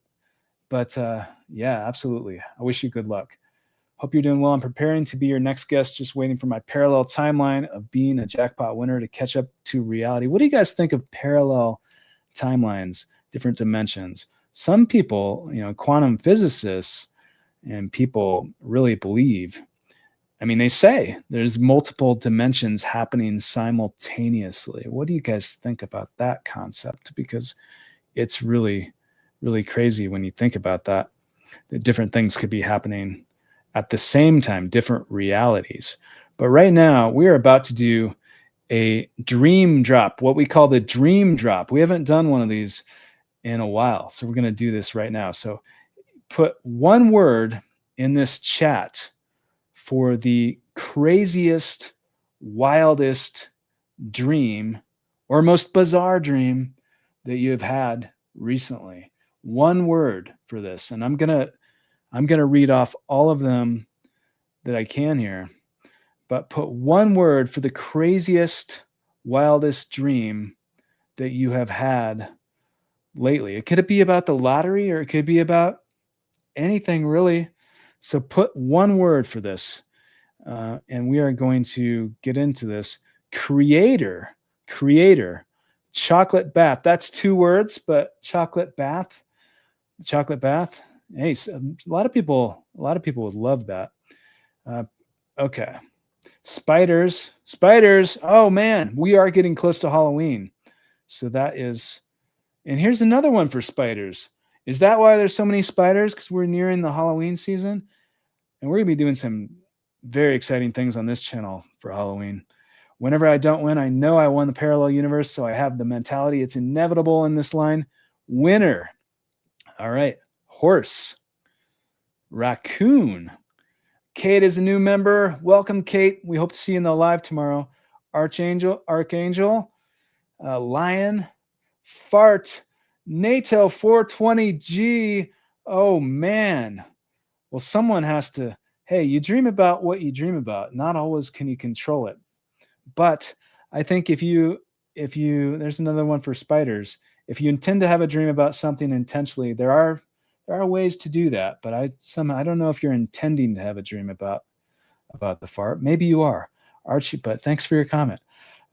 yeah, absolutely. I wish you good luck. Hope you're doing well. I'm preparing to be your next guest, just waiting for my parallel timeline of being a jackpot winner to catch up to reality. What do you guys think of parallel timelines, different dimensions? Some people, quantum physicists and people really believe, they say there's multiple dimensions happening simultaneously. What do you guys think about that concept? Because it's really, really crazy when you think about that different things could be happening at the same time, different realities. But right now, we are about to do a dream drop, what we call the dream drop. We haven't done one of these in a while, so we're going to do this right now. So put one word in this chat for the craziest, wildest dream or most bizarre dream that you have had recently. One word for this, and I'm gonna read off all of them that I can here, but put one word for the craziest, wildest dream that you have had lately. It could be about the lottery, or it could be about anything really. So put one word for this, and we are going to get into this. Creator, chocolate bath. That's two words, but chocolate bath. Hey, so a lot of people would love that. Okay. Spiders. Oh man, we are getting close to Halloween. So that is, and here's another one for spiders. Is that why there's so many spiders? Because we're nearing the Halloween season, and we're gonna be doing some very exciting things on this channel for Halloween. Whenever I don't win, I know I won the parallel universe, so I have the mentality. It's inevitable in this line. Winner. All right. Horse. Raccoon. Kate is a new member. Welcome, Kate. We hope to see you in the live tomorrow. Archangel. Lion. Fart. NATO 420G. Oh, man. Well, someone has to, hey, you dream about what you dream about. Not always can you control it. But I think if you, there's another one for spiders. if you intend to have a dream about something intentionally, there are ways to do that. But I don't know if you're intending to have a dream about the fart. Maybe you are, Archie. But thanks for your comment.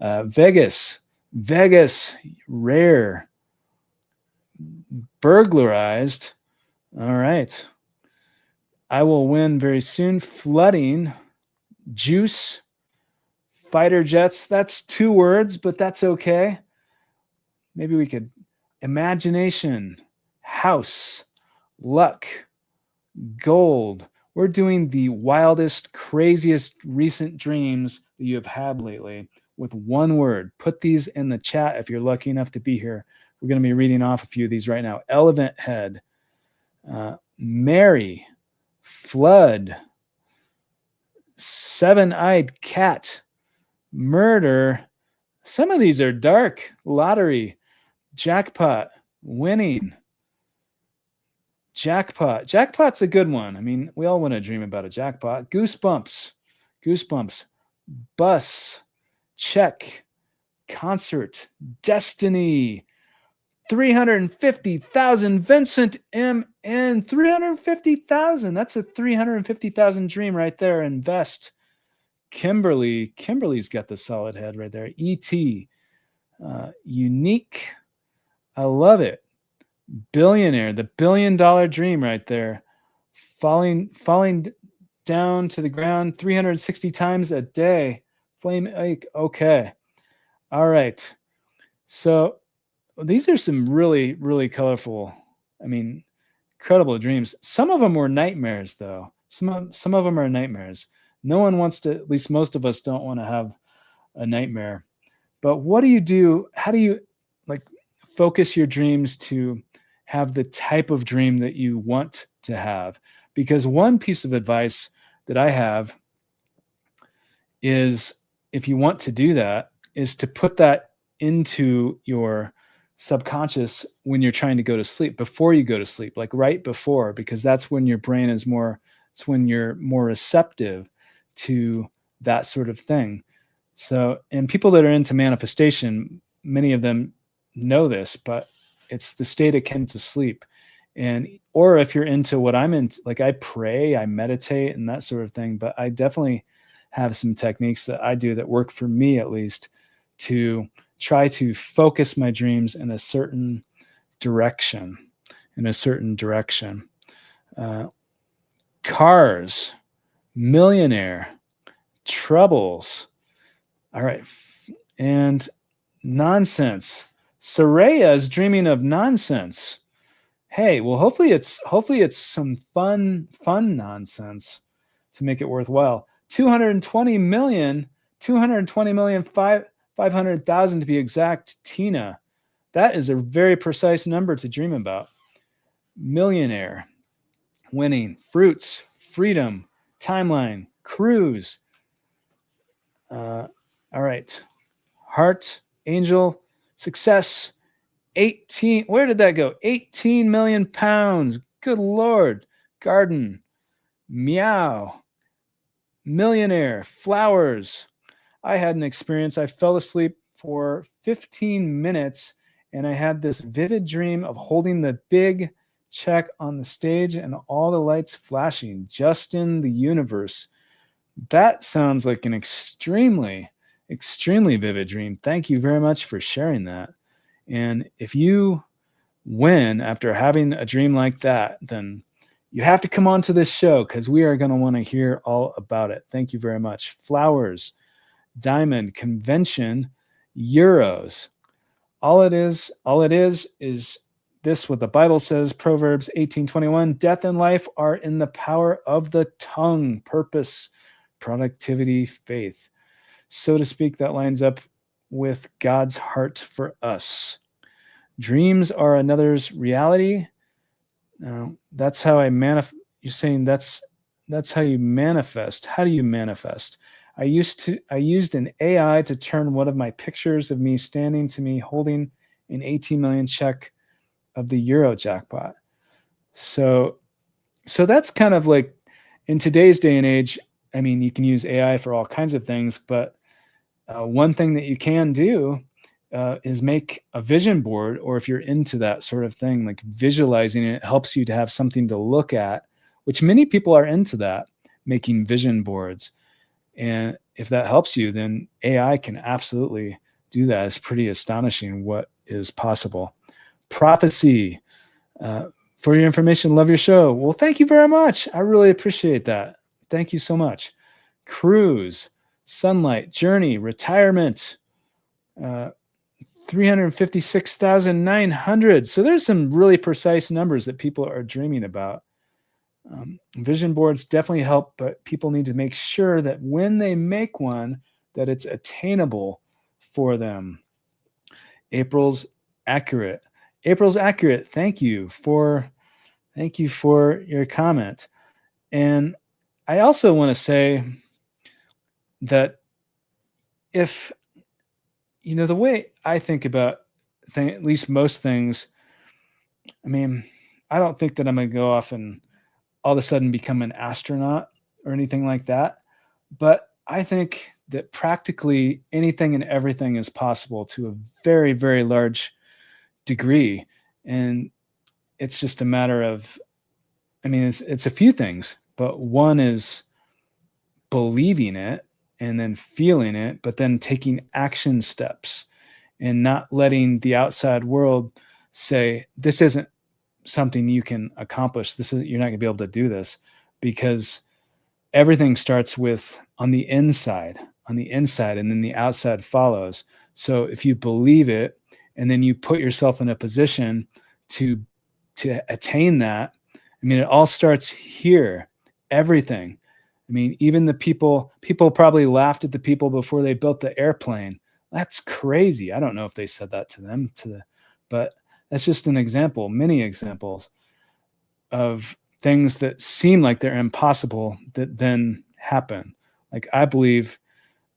Vegas, rare, burglarized. All right. I will win very soon. Flooding, juice, fighter jets. That's 2 words, but that's okay. Maybe we could. Imagination, house, luck, gold. We're doing the wildest, craziest recent dreams that you have had lately with 1 word. Put these in the chat if you're lucky enough to be here. We're going to be reading off a few of these right now. Elephant head, Mary, flood, 7-eyed cat, murder. Some of these are dark. Lottery, jackpot, winning. Jackpot. Jackpot's a good one. I mean, we all want to dream about a jackpot. Goosebumps. Bus. Check. Concert. Destiny. 350,000. Vincent M.N. 350,000. That's a 350,000 dream right there. Invest. Kimberly's got the solid head right there. E.T. Unique. I love it. Billionaire, the $1 billion dream right there. Falling down to the ground 360 times a day. Flame Ike. Okay. All right. So these are some really, really colorful, incredible dreams. Some of them were nightmares, though. Some of them are nightmares. No one wants to, at least most of us don't want to have a nightmare. But what do you do? How do you focus your dreams to have the type of dream that you want to have? Because one piece of advice that I have is, if you want to do that, is to put that into your subconscious when you're trying to go to sleep, before you go to sleep, like right before, because that's when your brain is it's when you're more receptive to that sort of thing. So, and people that are into manifestation, many of them know this, but it's the state akin to sleep. Or if you're into what I'm into, like I pray, I meditate and that sort of thing, but I definitely have some techniques that I do that work for me, at least, to try to focus my dreams in a certain direction, Cars, millionaire, troubles. All right. And nonsense. Soraya is dreaming of nonsense. Hey, well, hopefully it's some fun nonsense to make it worthwhile. 220 million, 500,000 to be exact. Tina, that is a very precise number to dream about. Millionaire, winning, fruits, freedom, timeline, cruise. All right. Heart, angel, success, 18. Where did that go? 18 million pounds. Good Lord. Garden, meow, millionaire, flowers. I had an experience. I fell asleep for 15 minutes and I had this vivid dream of holding the big check on the stage and all the lights flashing just in the universe. That sounds like an extremely vivid dream. Thank you very much for sharing that. And if you win after having a dream like that, then you have to come on to this show because we are going to want to hear all about it. Thank you very much. Flowers, diamond, convention, euros. All it is this, what the Bible says, Proverbs 18:21, death and life are in the power of the tongue, purpose, productivity, faith. So to speak, that lines up with God's heart for us. Dreams are another's reality. That's how I manifest. You're saying that's how you manifest. How do you manifest? I used an AI to turn one of my pictures of me standing to me holding an 18 million check of the Euro jackpot. So that's kind of like, in today's day and age, I mean, you can use AI for all kinds of things, but one thing that you can do is make a vision board, or if you're into that sort of thing, like visualizing it helps you to have something to look at, which many people are into that, making vision boards. And if that helps you, then AI can absolutely do that. It's pretty astonishing what is possible. Prophecy, for your information, love your show. Well, thank you very much. I really appreciate that. Thank you so much. Cruise, sunlight, journey, retirement, 356,900. So there's some really precise numbers that people are dreaming about. Vision boards definitely help, but people need to make sure that when they make one, that it's attainable for them. April's accurate. April's accurate. Thank you for your comment. And I also want to say that if, the way I think about at least most things, I mean, I don't think that I'm going to go off and all of a sudden become an astronaut or anything like that. But I think that practically anything and everything is possible to a very, very large degree. And it's just a matter of, it's a few things, but one is believing it and then feeling it, but then taking action steps and not letting the outside world say, this isn't something you can accomplish. You're not gonna be able to do this, because everything starts with on the inside, and then the outside follows. So if you believe it, and then you put yourself in a position to attain that, it all starts here, everything. Even the people probably laughed at the people before they built the airplane. That's crazy. I don't know if they said that to them, but that's just an example, many examples of things that seem like they're impossible that then happen. Like, I believe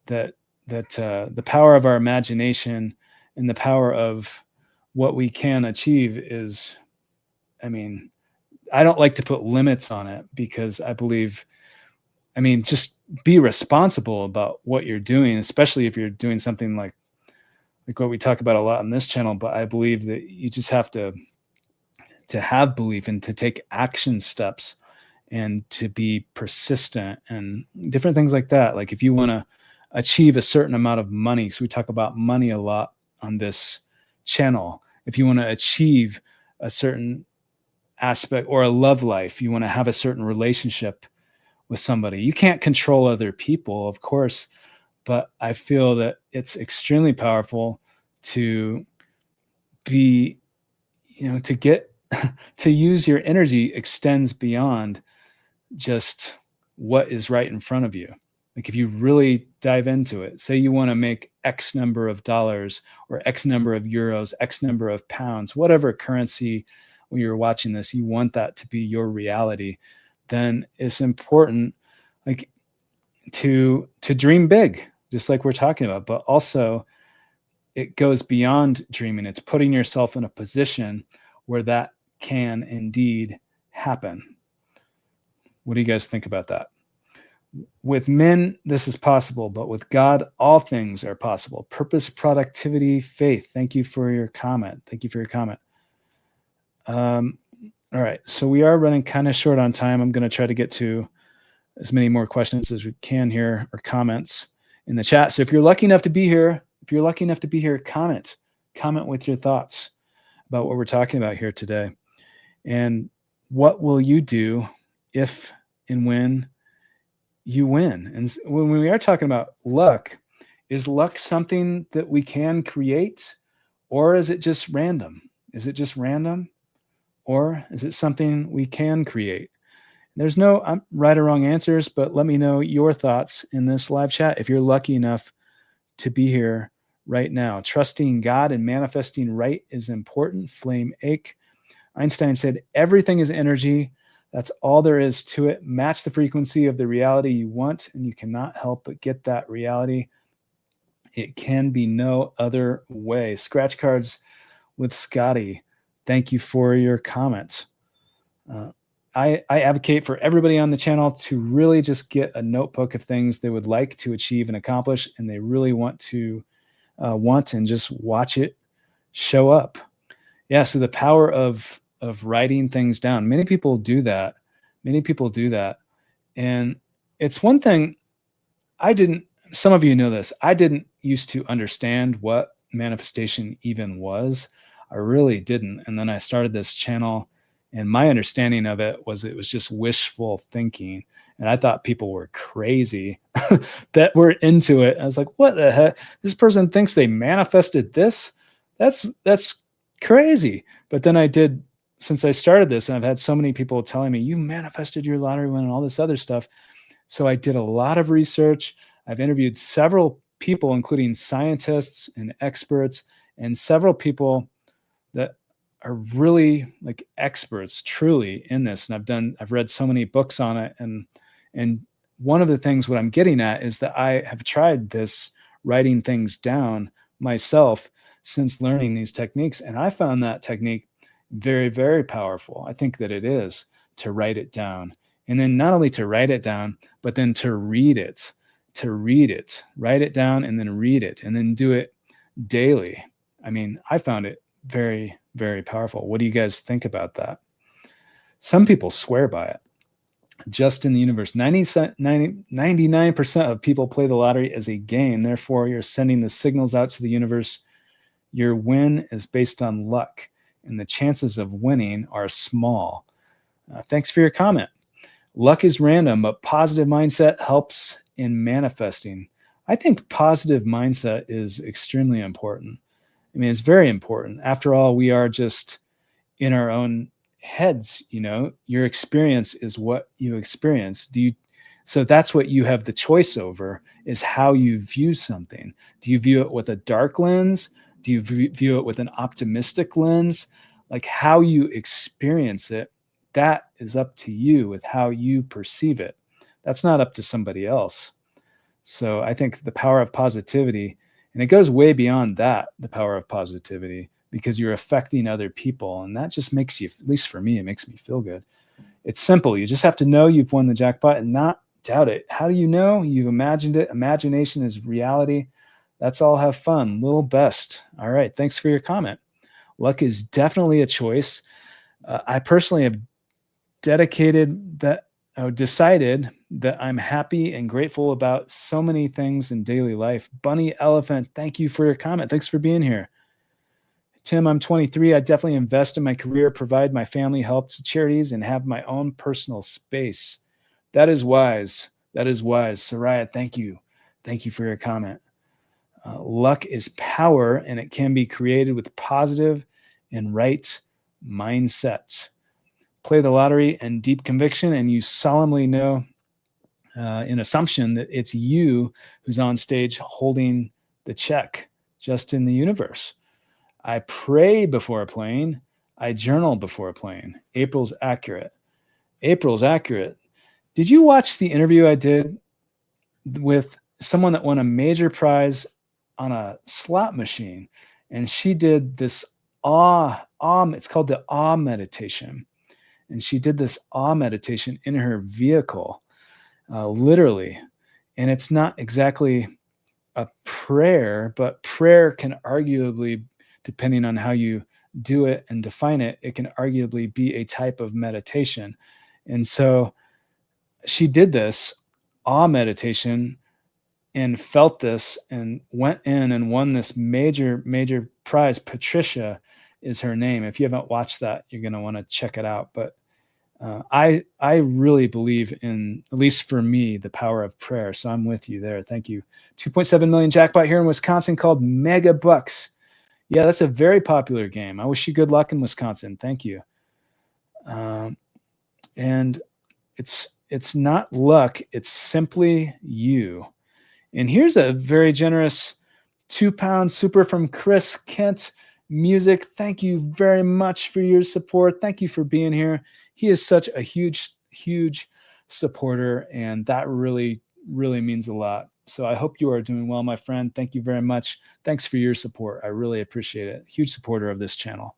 that the power of our imagination and the power of what we can achieve is, I don't like to put limits on it, because I believe, just be responsible about what you're doing, especially if you're doing something like what we talk about a lot on this channel. But I believe that you just have to have belief and to take action steps and to be persistent and different things like that. Like, if you want to achieve a certain amount of money, so we talk about money a lot on this channel. If you want to achieve a certain aspect or a love life, you want to have a certain relationship with somebody, you can't control other people, of course, but I feel that it's extremely powerful to be, to get to use your energy extends beyond just what is right in front of you. Like, if you really dive into it, say you want to make X number of dollars or X number of euros, X number of pounds, whatever currency, when you're watching this, you want that to be your reality, then it's important, like, to dream big, just like we're talking about. But also, it goes beyond dreaming. It's putting yourself in a position where that can indeed happen. What do you guys think about that? With men, this is possible, but with God, all things are possible. Purpose, productivity, faith. Thank you for your comment. All right, so we are running kind of short on time. I'm going to try to get to as many more questions as we can here, or comments in the chat. So if you're lucky enough to be here, comment with your thoughts about what we're talking about here today. And what will you do if and when you win? And when we are talking about luck, is luck something that we can create, or is it just random? Or is it something we can create? There's no right or wrong answers, but let me know your thoughts in this live chat if you're lucky enough to be here right now. Trusting God and manifesting right is important. Flame Ache. Einstein said, everything is energy. That's all there is to it. Match the frequency of the reality you want, and you cannot help but get that reality. It can be no other way. Scratch cards with Scotty. Thank you for your comments. I advocate for everybody on the channel to really just get a notebook of things they would like to achieve and accomplish, and they really want to want and just watch it show up. Yeah. So the power of writing things down. Many people do that. And it's one thing some of you know this. I didn't used to understand what manifestation even was. I really didn't. And then I started this channel, and my understanding of it was just wishful thinking. And I thought people were crazy that were into it. I was like, what the heck? This person thinks they manifested this? That's crazy. But then since I started this, and I've had so many people telling me, you manifested your lottery win and all this other stuff. So I did a lot of research. I've interviewed several people, including scientists and experts, and several people that are really like experts truly in this. And I've read so many books on it. And one of the things, what I'm getting at, is that I have tried this writing things down myself since learning these techniques. And I found that technique very, very powerful. I think that it is to write it down. And then not only to write it down, but then to read it, write it down and then read it, and then do it daily. I mean, I found it very, very powerful. What do you guys think about that? Some people swear by it. Just in the universe, 99% of people play the lottery as a game. Therefore, you're sending the signals out to the universe. Your win is based on luck, and the chances of winning are small. Thanks for your comment. Luck is random, but positive mindset helps in manifesting. I think positive mindset is extremely important. I mean, it's very important. After all, we are just in our own heads. Your experience is what you experience. So that's what you have the choice over, is how you view something. Do you view it with a dark lens? Do you view it with an optimistic lens? Like, how you experience it, that is up to you with how you perceive it. That's not up to somebody else. So I think the power of positivity, and it goes way beyond that, the power of positivity, because you're affecting other people. And that just makes you, at least for me, it makes me feel good. It's simple. You just have to know you've won the jackpot and not doubt it. How do you know? You've imagined it. Imagination is reality. That's all. Have fun. Little best. All right. Thanks for your comment. Luck is definitely a choice. I personally have decided that I'm happy and grateful about so many things in daily life. Bunny Elephant, thank you for your comment. Thanks for being here. Tim, I'm 23. I definitely invest in my career, provide my family help to charities, and have my own personal space. That is wise. Soraya, thank you. Thank you for your comment. Luck is power, and it can be created with positive and right mindset. Play the lottery and deep conviction, and you solemnly know in assumption that it's you who's on stage holding the check, just in the universe. I pray before playing. I journal before playing. April's accurate. Did you watch the interview I did with someone that won a major prize on a slot machine? And she did this it's called the awe meditation. And she did this awe meditation in her vehicle, literally. And it's not exactly a prayer, but prayer can arguably, depending on how you do it and define it, it can arguably be a type of meditation. And so she did this awe meditation and felt this and went in and won this major, major prize. Patricia is her name. If you haven't watched that, you're going to want to check it out. But I really believe in, at least for me, the power of prayer. So I'm with you there. Thank you. 2.7 million jackpot here in Wisconsin called Mega Bucks. Yeah, that's a very popular game. I wish you good luck in Wisconsin. Thank you. And it's not luck. It's simply you. And here's a very generous £2 super from Chris Kent Music. Thank you very much for your support. Thank you for being here. He is such a huge, huge supporter, and that really, really means a lot. So I hope you are doing well, my friend. Thank you very much. Thanks for your support. I really appreciate it. Huge supporter of this channel.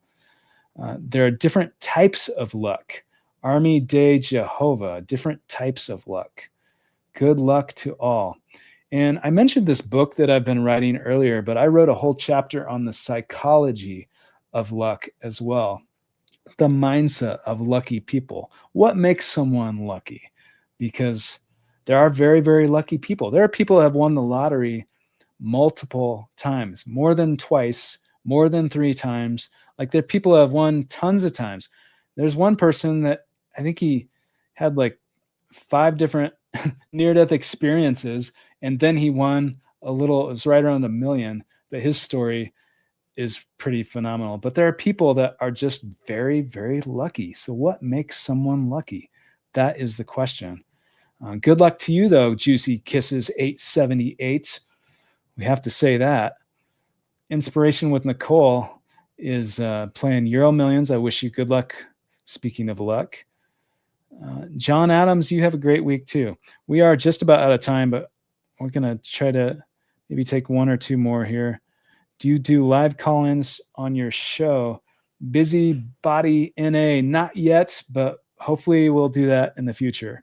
There are different types of luck. Army Day Jehovah, different types of luck. Good luck to all. And I mentioned this book that I've been writing earlier, but I wrote a whole chapter on the psychology of luck as well. The mindset of lucky people. What makes someone lucky? Because there are very, very lucky people. There are people who have won the lottery multiple times, more than twice, more than 3 times. Like there are people who have won tons of times. There's one person that I think he had like 5 different near-death experiences, and then he won a little, it was right around $1 million, but his story is pretty phenomenal. But there are people that are just very, very lucky. So what makes someone lucky? That is the question. Good luck to you though, Juicy Kisses 878. We have to say that. Inspiration with Nicole is playing Euro Millions. I wish you good luck. Speaking of luck. John Adams, you have a great week too. We are just about out of time, but we're going to try to maybe take 1 or 2 more here. Do you do live call-ins on your show? Busybody NA, not yet, but hopefully we'll do that in the future.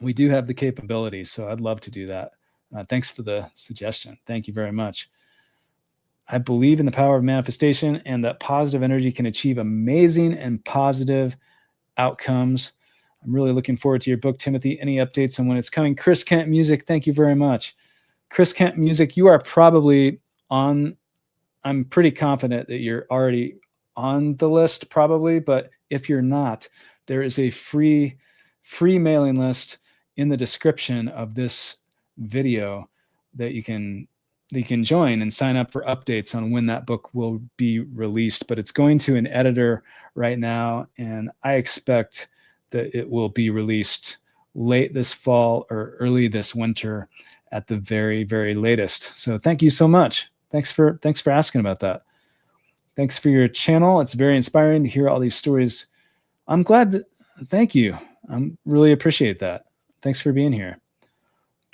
We do have the capability, so I'd love to do that. Thanks for the suggestion. Thank you very much. I believe in the power of manifestation and that positive energy can achieve amazing and positive outcomes. I'm really looking forward to your book, Timothy. Any updates on when it's coming? Chris Kent Music, thank you very much. Chris Kent Music, you are probably on, I'm pretty confident that you're already on the list probably, but if you're not, there is a free mailing list in the description of this video that you can join and sign up for updates on when that book will be released. But it's going to an editor right now, and I expect that it will be released late this fall or early this winter at the very, very latest. So thank you so much. Thanks for asking about that. Thanks for your channel. It's very inspiring to hear all these stories. I'm glad. Thank you. I really appreciate that. Thanks for being here.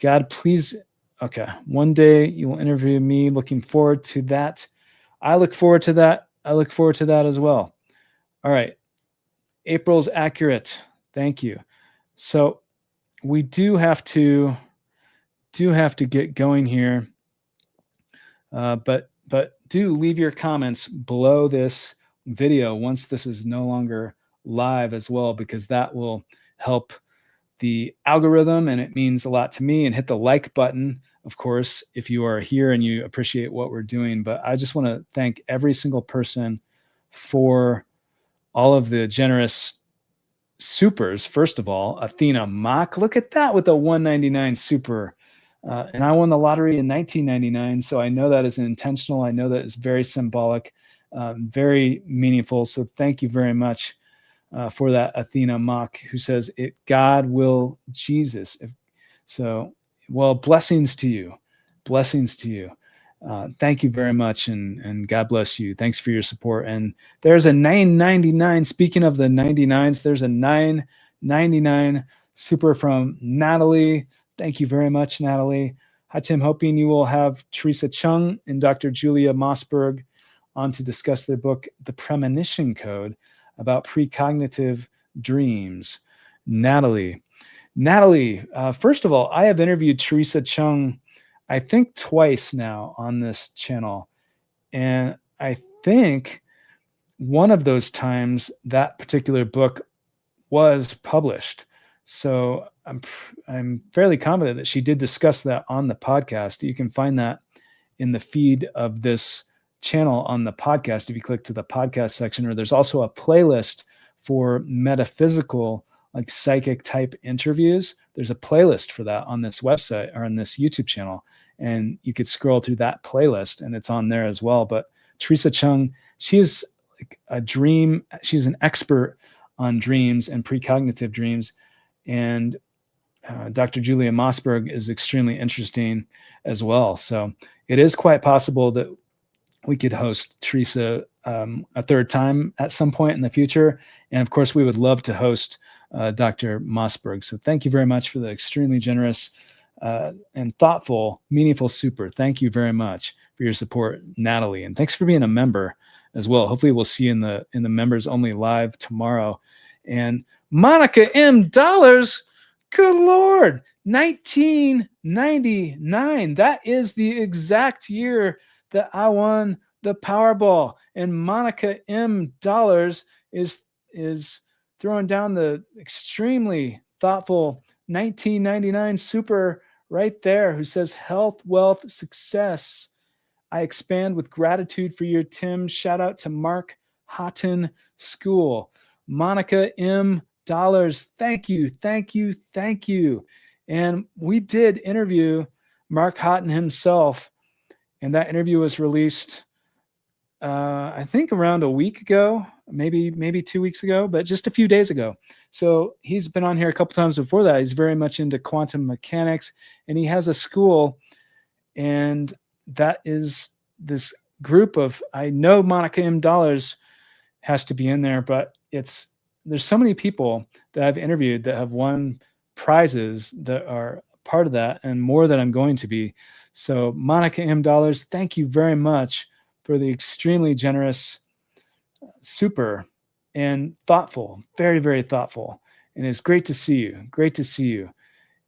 God, please. Okay. One day you will interview me. Looking forward to that. I look forward to that. I look forward to that as well. All right. April's accurate. Thank you. So we do have to get going here. But do leave your comments below this video once this is no longer live as well, because that will help the algorithm and it means a lot to me. And hit the like button, of course, if you are here and you appreciate what we're doing. But I just want to thank every single person for all of the generous supers. First of all, Athena Mock, look at that with a 199 super. And I won the lottery in 1999, so I know that is intentional. I know that is very symbolic, very meaningful. So thank you very much for that, Athena Mock, who says, "It God will Jesus." So, well, blessings to you. Blessings to you. Thank you very much, and God bless you. Thanks for your support. And there's a 999. Speaking of the 99s, there's a 999 super from Natalie. Thank you very much, Natalie. Hi, Tim. Hoping you will have Teresa Chung and Dr. Julia Mossberg on to discuss their book, The Premonition Code, about precognitive dreams. Natalie, first of all, I have interviewed Teresa Chung, I think twice now on this channel. And I think one of those times that particular book was published. So I'm fairly confident that she did discuss that on the podcast. You can find that in the feed of this channel on the podcast if you click to the podcast section, or there's also a playlist for metaphysical, like psychic type interviews. There's a playlist for that on this website or on this YouTube channel, and you could scroll through that playlist and it's on there as well. But Teresa Chung, she is like she's an expert on dreams and precognitive dreams. And Dr. Julia Mossberg is extremely interesting as well. So it is quite possible that we could host Teresa a third time at some point in the future. And of course, we would love to host Dr. Mossberg. So thank you very much for the extremely generous and thoughtful, meaningful super. Thank you very much for your support, Natalie. And thanks for being a member as well. Hopefully we'll see you in the members only live tomorrow. And Monica M. Dollars, Good Lord. 1999. That is the exact year that I won the Powerball. And Monica M. Dollars is throwing down the extremely thoughtful 1999 super right there, who says health, wealth, success. I expand with gratitude for your Tim. Shout out to Mark Houghton School. Monica M. Dollars. Thank you. Thank you. Thank you. And we did interview Mark Houghton himself. And that interview was released, I think around a week ago, maybe 2 weeks ago, but just a few days ago. So he's been on here a couple times before that. He's very much into quantum mechanics, and he has a school, and that is this group of, I know Monica M. Dollars has to be in there, but there's so many people that I've interviewed that have won prizes that are part of that, and more that I'm going to be. So Monica M. Dollars, thank you very much for the extremely generous super and thoughtful, very, very thoughtful. And it's great to see you. Great to see you.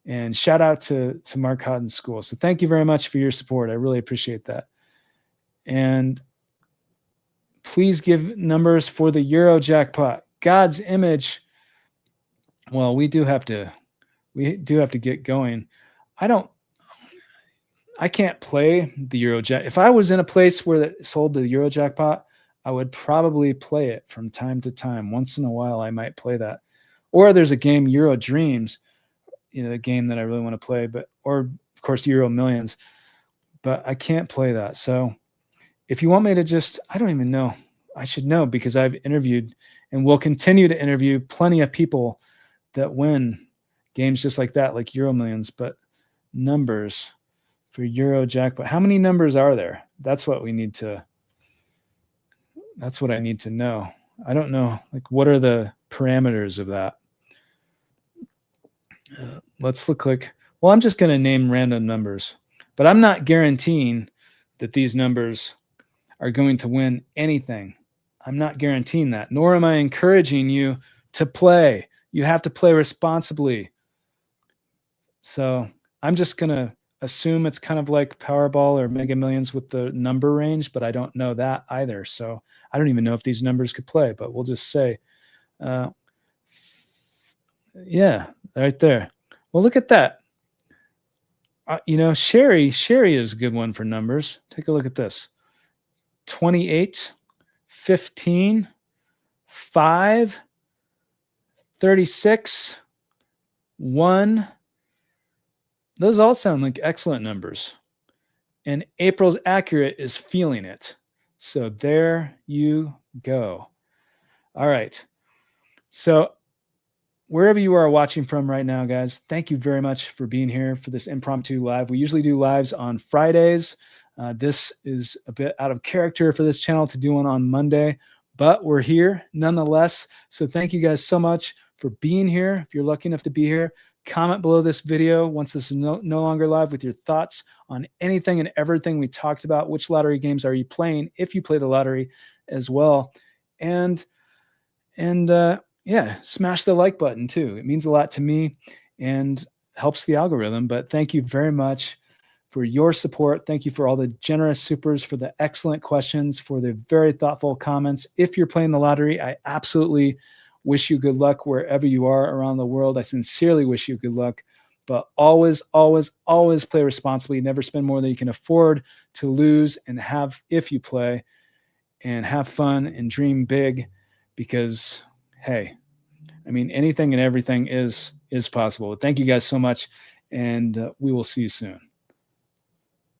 And shout out to Mark Houghton School. So thank you very much for your support. I really appreciate that. And please give numbers for the Euro jackpot. God's image. Well, we do have to get going. I can't play the Euro jack. If I was in a place where it sold the Euro jackpot, I would probably play it from time to time. Once in a while, I might play that. Or there's a game, Euro Dreams, the game that I really want to play, or of course Euro Millions, but I can't play that. So if you want me to I don't even know. I should know, because I've interviewed and will continue to interview plenty of people that win games just like that, like Euro Millions. But numbers for Euro jackpot, how many numbers are there? That's what I need to know. I don't know. Like, what are the parameters of that? Let's look well, I'm just going to name random numbers, but I'm not guaranteeing that these numbers are going to win anything. I'm not guaranteeing that, nor am I encouraging you to play. You have to play responsibly. So I'm just going to assume it's kind of like Powerball or Mega Millions with the number range, but I don't know that either. So I don't even know if these numbers could play, but we'll just say, yeah, right there. Well, look at that. Sherry is a good one for numbers. Take a look at this. 28, 15, 5, 36, 1. Those all sound like excellent numbers. And April's Accurate is feeling it. So there you go. All right. So wherever you are watching from right now, guys, thank you very much for being here for this impromptu live. We usually do lives on Fridays. This is a bit out of character for this channel to do one on Monday, but we're here nonetheless. So thank you guys so much for being here. If you're lucky enough to be here, comment below this video once this is no longer live with your thoughts on anything and everything we talked about. Which lottery games are you playing, if you play the lottery as well? And yeah, smash the like button too. It means a lot to me and helps the algorithm. But thank you very much for your support. Thank you for all the generous supers, for the excellent questions, for the very thoughtful comments. If you're playing the lottery, I absolutely wish you good luck wherever you are around the world. I sincerely wish you good luck. But always, always, always play responsibly. Never spend more than you can afford to lose, and if you play, and have fun and dream big, because hey, I mean, anything and everything is possible. Thank you guys so much, and we will see you soon.